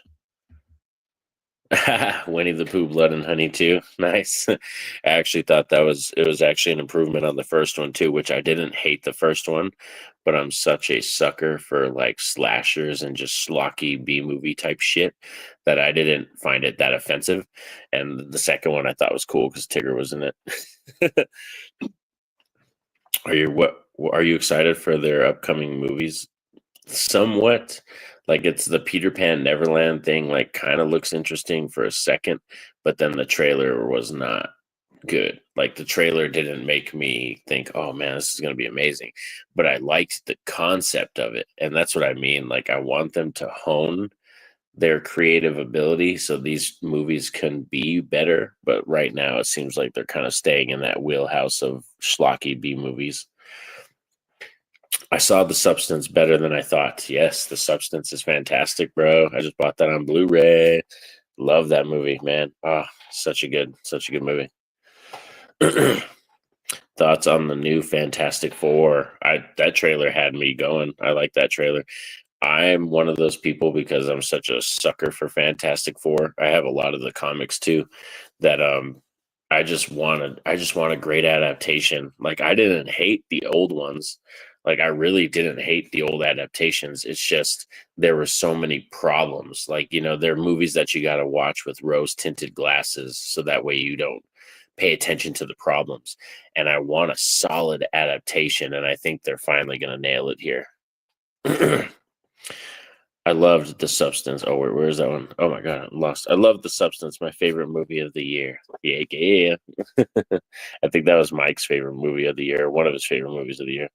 Speaker 1: Winnie the Pooh, Blood and Honey 2. Nice. I actually thought it was actually an improvement on the first one too, which I didn't hate the first one, but I'm such a sucker for like slashers and just schlocky B-movie type shit that I didn't find it that offensive. And the second one I thought was cool because Tigger was in it. Are you excited for their upcoming movies? Somewhat. Like it's the Peter Pan Neverland thing, like kind of looks interesting for a second, but then the trailer was not good. Like the trailer didn't make me think, oh man, this is going to be amazing. But I liked the concept of it. And that's what I mean. Like I want them to hone their creative ability so these movies can be better. But right now it seems like they're kind of staying in that wheelhouse of schlocky B movies. I saw The Substance better than I thought. Yes, The Substance is fantastic, bro. I just bought that on Blu-ray. Love that movie, man. Ah, such a good movie. Thoughts on the new Fantastic Four? That trailer had me going. I like that trailer. I'm one of those people because I'm such a sucker for Fantastic Four. I have a lot of the comics too that I just want a great adaptation. Like I didn't hate the old ones. Like I really didn't hate the old adaptations. It's just there were so many problems. Like, there are movies that you got to watch with rose tinted glasses so that way you don't pay attention to the problems. And I want a solid adaptation, and I think they're finally going to nail it here. I loved The Substance. Oh, where's that one? Oh my god, I'm lost. I love The Substance. My favorite movie of the year. Yeah, yeah. I think that was Mike's favorite movie of the year. One of his favorite movies of the year.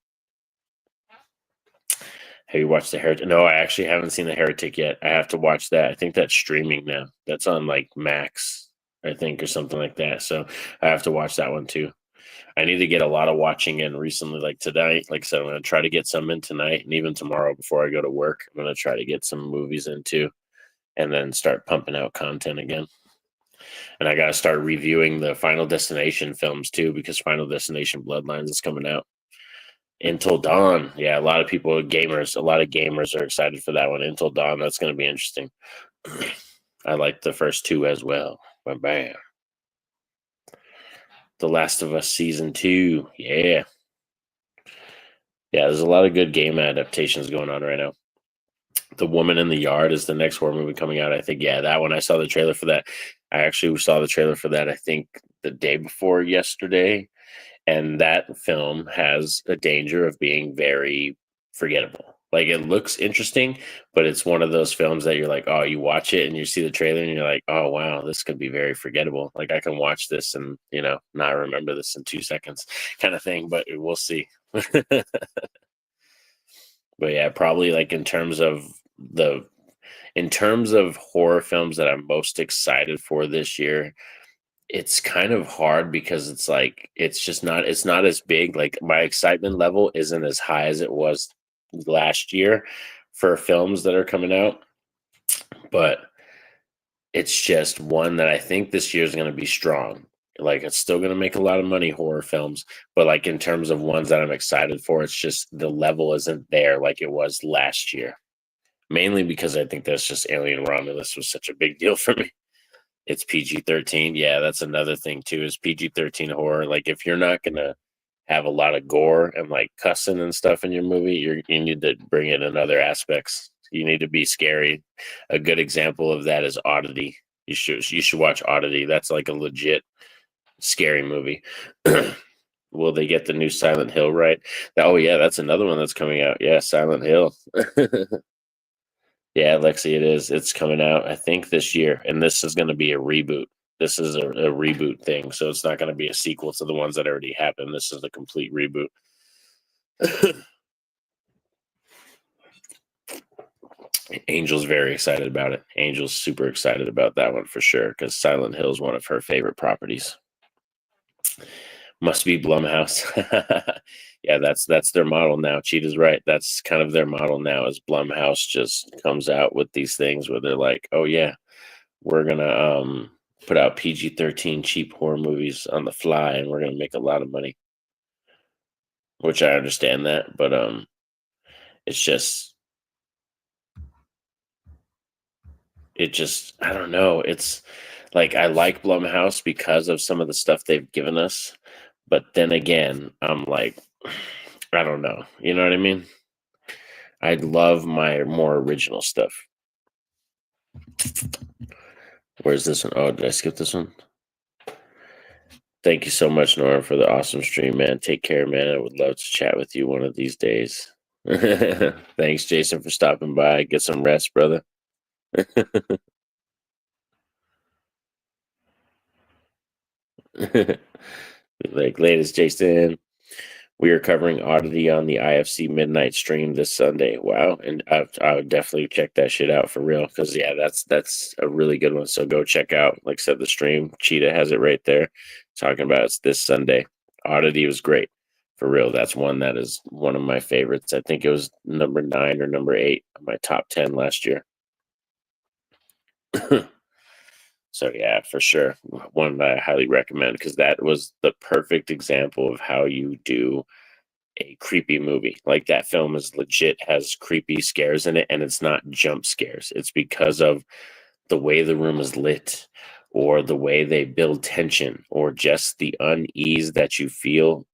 Speaker 1: Have you watched The Heretic? No, I actually haven't seen The Heretic yet. I have to watch that. I think that's streaming now. That's on like Max, I think, or something like that. So I have to watch that one too. I need to get a lot of watching in recently, like tonight. Like I said, I'm going to try to get some in tonight and even tomorrow before I go to work. I'm going to try to get some movies in too and then start pumping out content again. And I got to start reviewing the Final Destination films too, because Final Destination Bloodlines is coming out. Until Dawn. Yeah, a lot of gamers are excited for that one. Until Dawn, that's going to be interesting. I like the first two as well. Bam. The Last of Us Season 2. Yeah. Yeah, there's a lot of good game adaptations going on right now. The Woman in the Yard is the next horror movie coming out. I think, yeah, that one. I saw the trailer for that. I actually saw the trailer for that, I think, the day before yesterday. And that film has a danger of being very forgettable. Like, it looks interesting, but it's one of those films that you're like, oh, you watch it and you see the trailer and you're like, oh, wow, this could be very forgettable. Like, I can watch this and, not remember this in 2 seconds kind of thing, but we'll see. But yeah, probably like in terms of horror films that I'm most excited for this year, it's kind of hard because it's like it's not as big. Like my excitement level isn't as high as it was last year for films that are coming out, but it's just one that I think this year is going to be strong. Like it's still going to make a lot of money, horror films, but like in terms of ones that I'm excited for, it's just the level isn't there like it was last year. Mainly because I think that's just Alien Romulus was such a big deal for me. It's PG-13. Yeah, that's another thing too, is PG-13 horror. Like if you're not gonna have a lot of gore and like cussing and stuff in your movie, you need to bring it in other aspects. You need to be scary. A good example of that is Oddity. You should watch Oddity. That's like a legit scary movie. Will they get the new Silent Hill right? Oh yeah, that's another one that's coming out. Yeah, Silent Hill. Yeah, Lexi, it is. It's coming out, I think, this year, and this is going to be a reboot. This is a reboot thing, so it's not going to be a sequel to the ones that already happened. This is a complete reboot. Angel's very excited about it. Angel's super excited about that one for sure, because Silent Hill is one of her favorite properties. Must be Blumhouse. Yeah, that's their model now. Cheetah's right. That's kind of their model now. Is Blumhouse just comes out with these things where they're like, oh yeah, we're gonna put out PG-13 cheap horror movies on the fly, and we're gonna make a lot of money. Which I understand that, but it's just I don't know. It's like I like Blumhouse because of some of the stuff they've given us, but then again, I'm like, I don't know. You know what I mean? I love my more original stuff. Where's this one? Oh, did I skip this one? Thank you so much, Norin, for the awesome stream, man. Take care, man. I would love to chat with you one of these days. Thanks, Jason, for stopping by. Get some rest, brother. Like, latest, Jason. We are covering Oddity on the IFC Midnight stream this Sunday. Wow, and I would definitely check that shit out for real, because yeah, that's a really good one. So go check out, like I said, the stream. Cheetah has it right there, talking about it's this Sunday. Oddity was great for real. That's one that is one of my favorites. I think it was number 9 or number 8 on my top 10 last year. So yeah, for sure, one that I highly recommend, because that was the perfect example of how you do a creepy movie. Like that film is legit, has creepy scares in it, and it's not jump scares. It's because of the way the room is lit, or the way they build tension, or just the unease that you feel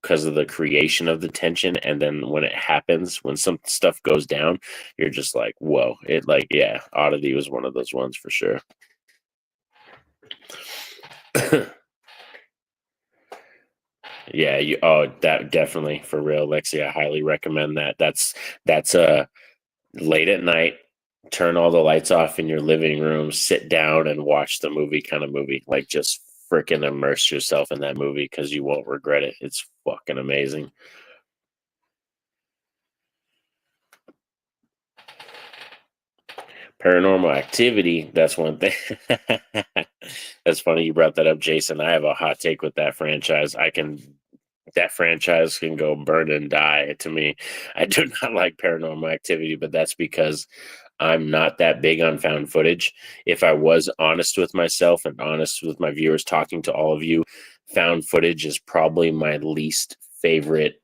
Speaker 1: because of the creation of the tension. And then when it happens, when some stuff goes down, you're just like, whoa. It like, yeah, Oddity was one of those ones for sure. Yeah, that definitely, for real, Lexi. I highly recommend that. That's late at night, turn all the lights off in your living room, sit down and watch the movie kind of movie. Like, just freaking immerse yourself in that movie because you won't regret it. It's fucking amazing. Paranormal Activity, that's one thing. That's funny you brought that up, Jason. I have a hot take with that franchise. That franchise can go burn and die to me. I do not like Paranormal Activity, but that's because I'm not that big on found footage. If I was honest with myself and honest with my viewers, talking to all of you, found footage is probably my least favorite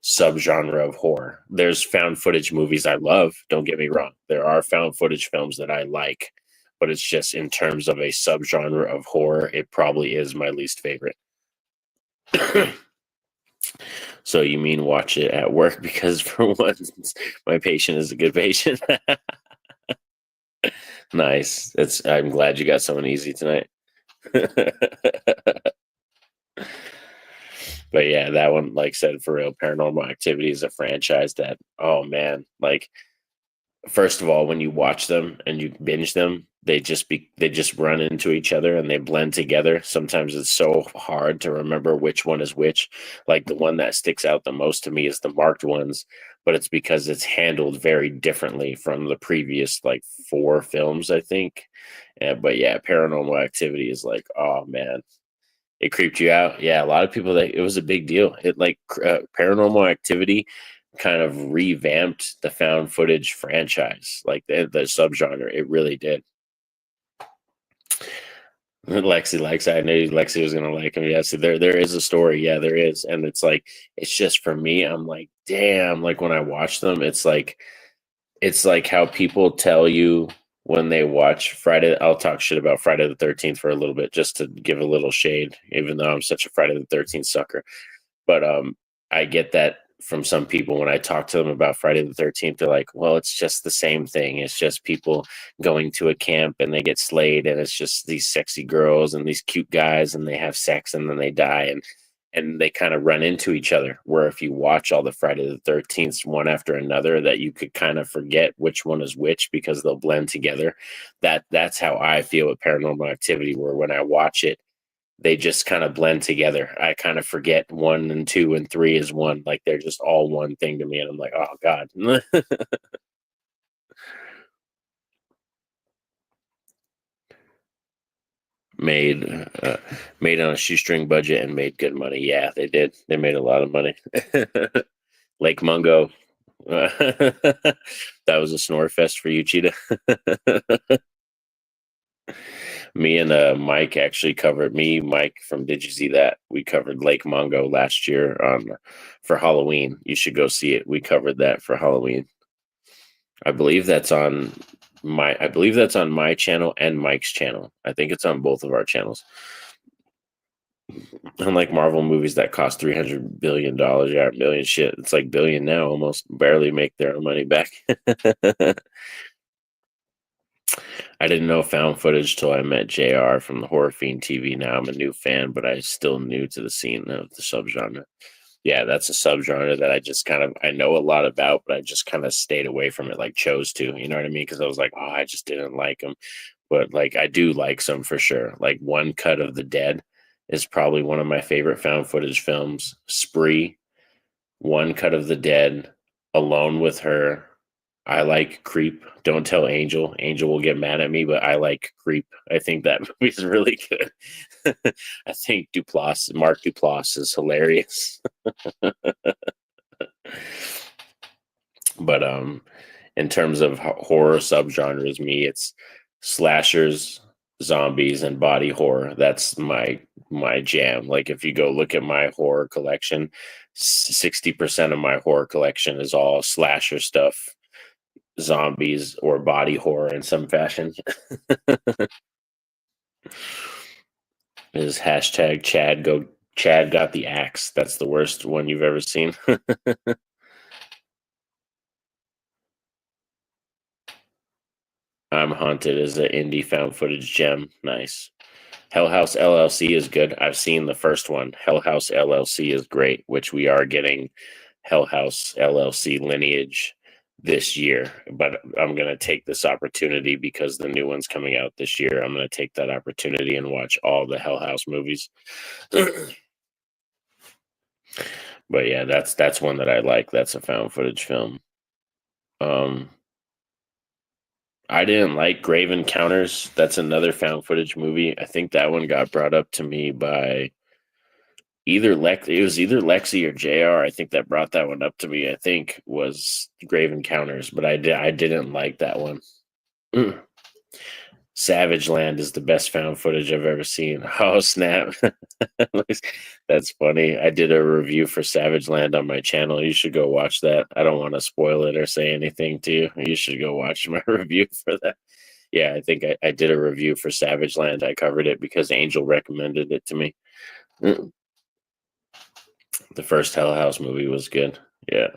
Speaker 1: subgenre of horror. There's found footage movies I love, don't get me wrong. There are found footage films that I like, but it's just in terms of a subgenre of horror, it probably is my least favorite. So you mean watch it at work? Because for once, my patient is a good patient. Nice. I'm glad you got someone easy tonight. But yeah, that one, like I said, for real, Paranormal Activity is a franchise that, oh man, like, first of all, when you watch them and you binge them, they just run into each other and they blend together. Sometimes it's so hard to remember which one is which. Like, the one that sticks out the most to me is the marked ones, but it's because it's handled very differently from the previous like four films, I think. But yeah, Paranormal Activity is like, oh man, it creeped you out. Yeah, a lot of people, that it was a big deal. It like Paranormal Activity kind of revamped the found footage franchise, like the subgenre. It really did. Lexi likes. I knew Lexi was gonna like him. Yeah, so there is a story. Yeah, there is, and it's like, it's just for me. I'm like, damn. Like, when I watch them, it's like how people tell you when they watch Friday. I'll talk shit about Friday the 13th for a little bit, just to give a little shade, even though I'm such a Friday the 13th sucker. But I get that from some people when I talk to them about Friday the 13th. They're like, well, it's just the same thing. It's just people going to a camp and they get slayed, and it's just these sexy girls and these cute guys, and they have sex and then they die, and they kind of run into each other. Where if you watch all the Friday the 13th one after another, that you could kind of forget which one is which because they'll blend together. That's how I feel with Paranormal Activity, where when I watch it, they just kind of blend together. I kind of forget one and two and three is one. Like, they're just all one thing to me. And I'm like, oh God. made uh, Made on a shoestring budget and made good money. Yeah, they did. They made a lot of money. Lake Mungo. That was a snore fest for you, Cheetah. Me and Mike actually covered, me, Mike from Did You See That? We covered Lake Mungo last year for Halloween. You should go see it. We covered that for Halloween. I believe that's on my channel and Mike's channel. I think it's on both of our channels. Unlike Marvel movies that cost $300 billion, yeah, million shit. It's like billion now, almost barely make their own money back. I didn't know found footage till I met JR from the Horror Fiend TV. Now I'm a new fan, but I still new to the scene of the subgenre. Yeah, that's a subgenre that I just kind of, I know a lot about, but I just kind of stayed away from it, like chose to, you know what I mean? Because I was like, oh, I just didn't like them. But like, I do like some for sure. Like, One Cut of the Dead is probably one of my favorite found footage films. Spree, One Cut of the Dead, Alone with Her. I like Creep. Don't tell Angel. Angel will get mad at me, but I like Creep. I think that movie is really good. I think Mark Duplass is hilarious. But in terms of horror subgenres, me, it's slashers, zombies, and body horror. That's my jam. Like, if you go look at my horror collection, 60% of my horror collection is all slasher stuff, zombies, or body horror in some fashion. Is hashtag Chad got the axe. That's the worst one you've ever seen. I'm Haunted is an indie found footage gem. Nice. Hell House LLC is good. I've seen the first one. Hell House LLC is great, which we are getting Hell House LLC lineage this year. But I'm going to take this opportunity because the new one's coming out this year. I'm going to take that opportunity and watch all the Hell House movies. But yeah, that's one that I like. That's a found footage film. Um, I didn't like Grave Encounters. That's another found footage movie. I think that one got brought up to me by either It was either Lexi or JR. I think that brought that one up to me. I think was Grave Encounters, but I didn't like that one. Savage Land is the best found footage I've ever seen. Oh snap. That's funny. I did a review for Savage Land on my channel. You should go watch that. I don't want to spoil it or say anything to you. You should go watch my review for that. Yeah, I think I did a review for Savage Land. I covered it because Angel recommended it to me. The first Hell House movie was good. Yeah.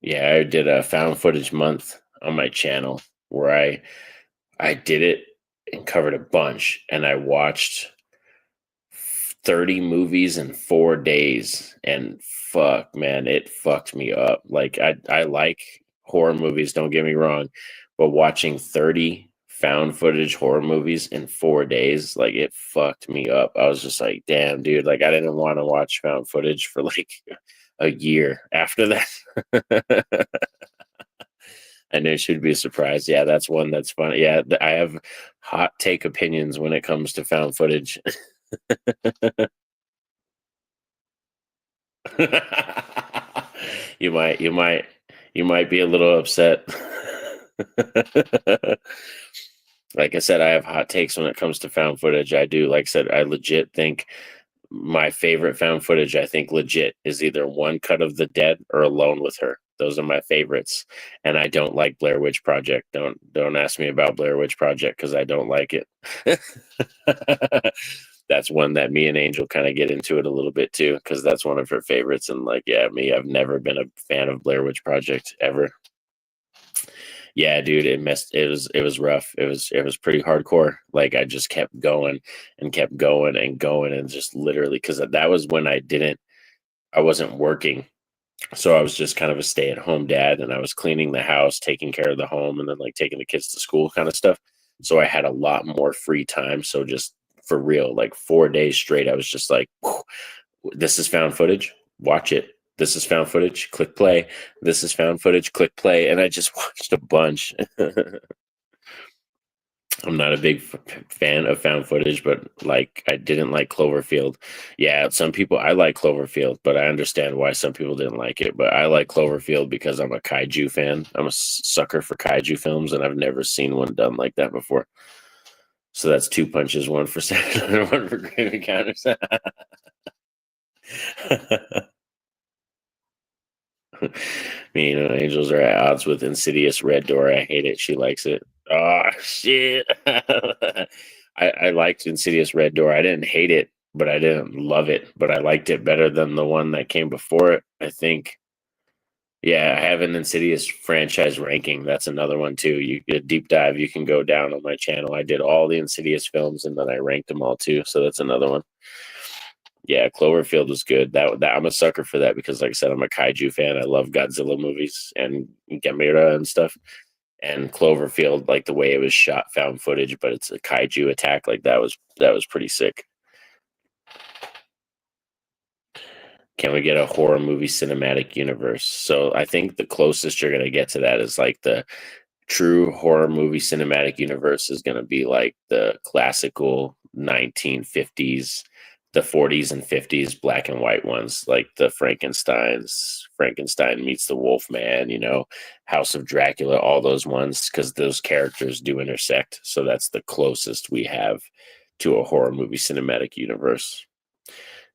Speaker 1: Yeah, I did a found footage month on my channel where I did it and covered a bunch, and I watched 30 movies in 4 days, and fuck man, it fucked me up. Like I like horror movies, don't get me wrong, but watching 30 found footage horror movies in 4 days, like it fucked me up. I was just like, damn dude, like I didn't want to watch found footage for like a year after that. I knew she'd be surprised. Yeah, that's one that's fun. Yeah, I have hot take opinions when it comes to found footage. you might be a little upset. Like I said, I have hot takes when it comes to found footage. I do. Like I said, I legit think my favorite found footage, I think legit, is either One Cut of the Dead or Alone with Her. Those are my favorites. And I don't like Blair Witch Project. Don't ask me about Blair Witch Project because I don't like it. That's one that me and Angel kind of get into it a little bit too, because that's one of her favorites. And like, yeah, I've never been a fan of Blair Witch Project ever. Yeah, dude, it was rough. It was pretty hardcore. Like I just kept going and kept going and going and just literally because that was when I wasn't working. So I was just kind of a stay-at-home dad, and I was cleaning the house, taking care of the home, and then like taking the kids to school kind of stuff. So I had a lot more free time. So just for real, like 4 days straight, I was just like, this is found footage. Watch it. This is found footage. Click play. This is found footage. Click play. And I just watched a bunch. I'm not a big fan of found footage, but like I didn't like Cloverfield. Yeah, some people I like Cloverfield, but I understand why some people didn't like it. But I like Cloverfield because I'm a kaiju fan. I'm a sucker for kaiju films, and I've never seen one done like that before. So that's two punches, one for Saturn and one for Grave Encounters. Me and Angels are at odds with Insidious Red Door. I hate it. She likes it. Oh shit! I liked Insidious Red Door. I didn't hate it, but I didn't love it. But I liked it better than the one that came before it. I think. Yeah, I have an Insidious franchise ranking. That's another one too. You get a deep dive. You can go down on my channel. I did all the Insidious films and then I ranked them all too. So that's another one. Yeah, Cloverfield was good. That I'm a sucker for that because, like I said, I'm a kaiju fan. I love Godzilla movies and Gamera and stuff. And Cloverfield, like the way it was shot, found footage, but it's a kaiju attack. Like that was pretty sick. Can we get a horror movie cinematic universe? So I think the closest you're gonna get to that is like the true horror movie cinematic universe is gonna be like the classical 1950s, the 40s and 50s black and white ones, like the Frankenstein meets the Wolfman, House of Dracula, all those ones, because those characters do intersect. So that's the closest we have to a horror movie cinematic universe.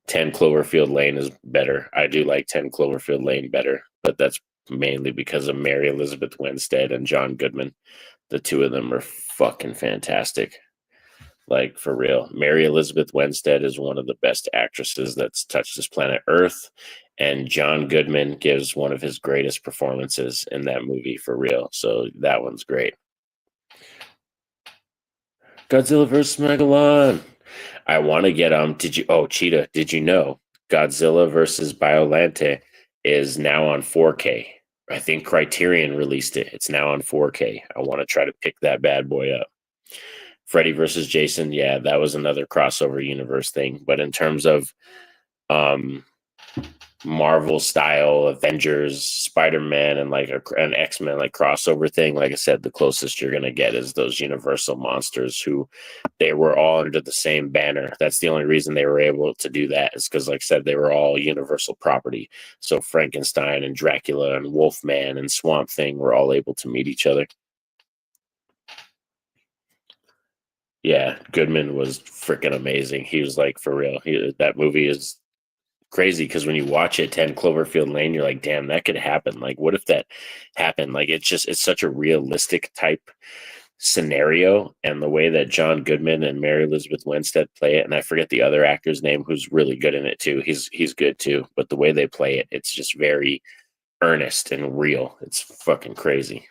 Speaker 1: 10 Cloverfield Lane is better. I do like 10 Cloverfield Lane better, but that's mainly because of Mary Elizabeth Winstead and John Goodman. The two of them are fucking fantastic. Like for real. Mary Elizabeth Winstead is one of the best actresses that's touched this planet Earth. And John Goodman gives one of his greatest performances in that movie for real. So that one's great. Godzilla vs. Megalon. I want to get did you Cheetah, did you know Godzilla versus Biolante is now on 4K? I think Criterion released it. It's now on 4K. I want to try to pick that bad boy up. Freddy versus Jason, yeah, that was another crossover universe thing. But in terms of um Marvel style Avengers, Spider-Man, and like an X-Men like crossover thing, like I said, the closest you're gonna get is those Universal monsters who they were all under the same banner. That's the only reason they were able to do that is because, like I said, they were all Universal property. So Frankenstein and Dracula and Wolfman and Swamp Thing were all able to meet each other. Yeah, Goodman was freaking amazing. He was like for real. That movie is crazy because when you watch it, 10 Cloverfield Lane, you're like, damn, that could happen. Like, what if that happened? Like, it's such a realistic type scenario, and the way that John Goodman and Mary Elizabeth Winstead play it, and I forget the other actor's name who's really good in it too. He's good too, but the way they play it, it's just very earnest and real. It's fucking crazy.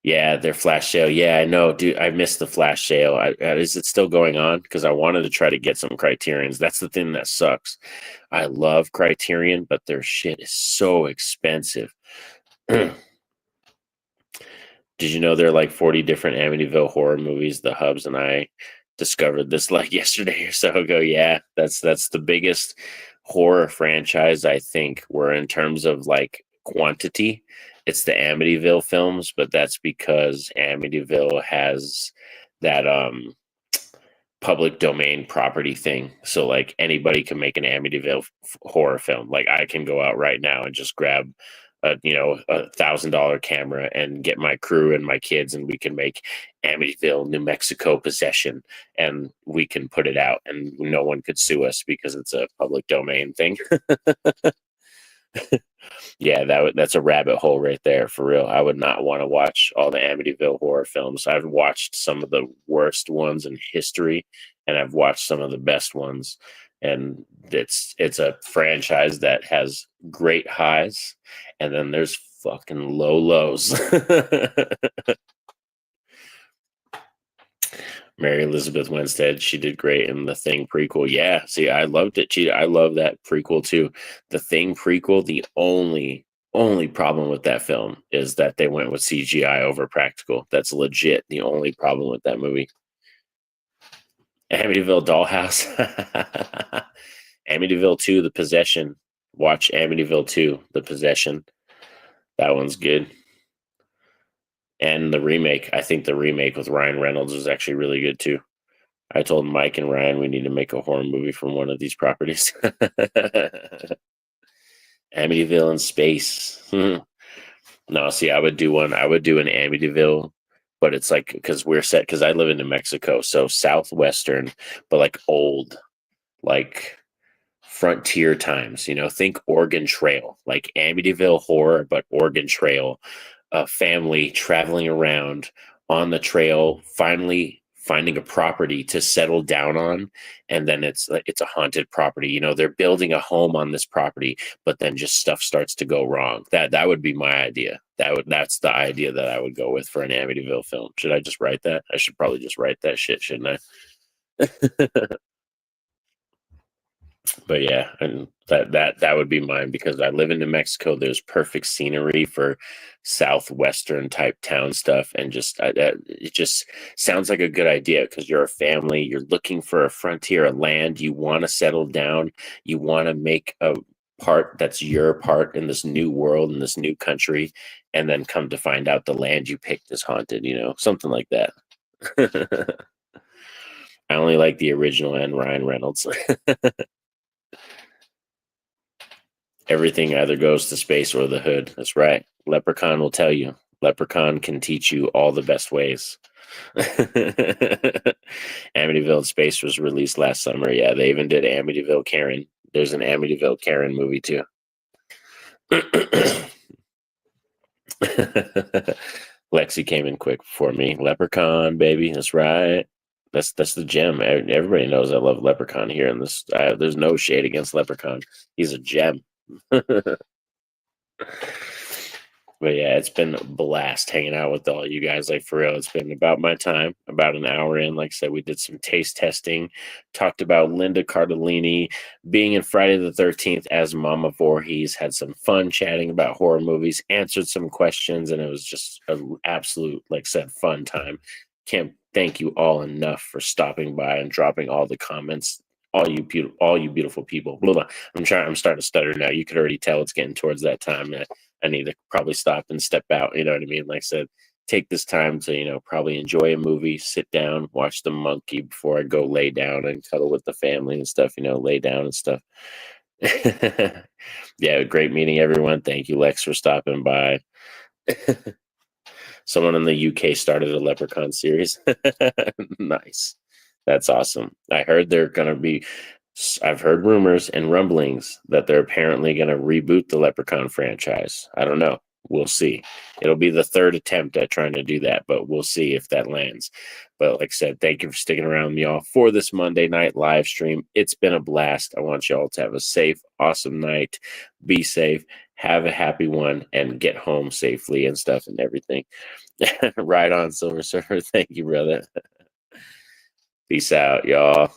Speaker 1: Yeah, their flash sale. Yeah, I know, dude. I missed the flash sale. Is it still going on? Because I wanted to try to get some Criterions. That's the thing that sucks. I love Criterion, but their shit is so expensive. Did you know there are like 40 different Amityville horror movies? The Hubs and I discovered this like yesterday or so ago. Yeah, that's the biggest horror franchise I think. Where in terms of like quantity, it's the Amityville films, but that's because Amityville has that public domain property thing. So like anybody can make an Amityville horror film. Like I can go out right now and just grab $1,000 camera and get my crew and my kids, and we can make Amityville, New Mexico possession, and we can put it out, and no one could sue us because it's a public domain thing. Yeah, that's a rabbit hole right there for real. I would not want to watch all the Amityville horror films. I've watched some of the worst ones in history, and I've watched some of the best ones. And it's a franchise that has great highs, and then there's fucking low lows. Mary Elizabeth Winstead, she did great in the Thing prequel. Yeah, see, I loved it. I love that prequel too. The Thing prequel, the only problem with that film is that they went with CGI over practical. That's legit the only problem with that movie. Amityville Dollhouse. Amityville 2, The Possession. Watch Amityville 2, The Possession. That one's good. And the remake, I think the remake with Ryan Reynolds is actually really good too. I told Mike and Ryan we need to make a horror movie from one of these properties. Amityville in space. No, see, I would do one. I would do an Amityville, but it's like because we're set because I live in New Mexico, so southwestern, but like old, like frontier times. Think Oregon Trail, like Amityville horror, but Oregon Trail. A family traveling around on the trail, finally finding a property to settle down on, and then it's a haunted property. They're building a home on this property, but then just stuff starts to go wrong. That would be my idea. That's the idea that I would go with for an Amityville film. Should I just write that? I should probably just write that shit, shouldn't I? But yeah, and that would be mine because I live in New Mexico. There's perfect scenery for southwestern type town stuff, and it just sounds like a good idea because you're a family, you're looking for a frontier, a land, you want to settle down, you want to make a part that's your part in this new world, in this new country, and then come to find out the land you picked is haunted, something like that. I only like the original and Ryan Reynolds. Everything either goes to space or the hood. That's right. Leprechaun will tell you. Leprechaun can teach you all the best ways. Amityville in Space was released last summer. Yeah, they even did Amityville Karen. There's an Amityville Karen movie too. Lexi came in quick for me. Leprechaun, baby. That's right. That's the gem. Everybody knows I love Leprechaun here, and this there's no shade against Leprechaun. He's a gem. But yeah, it's been a blast hanging out with all you guys. Like for real, it's been about my time, about an hour in. Like I said, we did some taste testing, talked about Linda Cardellini being in Friday the 13th as Mama Voorhees, had some fun chatting about horror movies, answered some questions, and it was just an absolute, like I said, fun time. Can't thank you all enough for stopping by and dropping all the comments. All you beautiful people. Blah, blah. I'm starting to stutter now. You could already tell it's getting towards that time. I need to probably stop and step out. You know what I mean? Like I said, take this time to, probably enjoy a movie, sit down, watch The Monkey before I go lay down and cuddle with the family and stuff, lay down and stuff. Yeah, great meeting everyone. Thank you, Lex, for stopping by. Someone in the UK started a Leprechaun series. Nice. That's awesome. I've heard rumors and rumblings that they're apparently going to reboot the Leprechaun franchise. I don't know. We'll see. It'll be the third attempt at trying to do that, but we'll see if that lands. But like I said, thank you for sticking around with me all for this Monday night live stream. It's been a blast. I want you all to have a safe, awesome night. Be safe. Have a happy one and get home safely and stuff and everything. Right on, Silver Surfer. Thank you, brother. Peace out, y'all.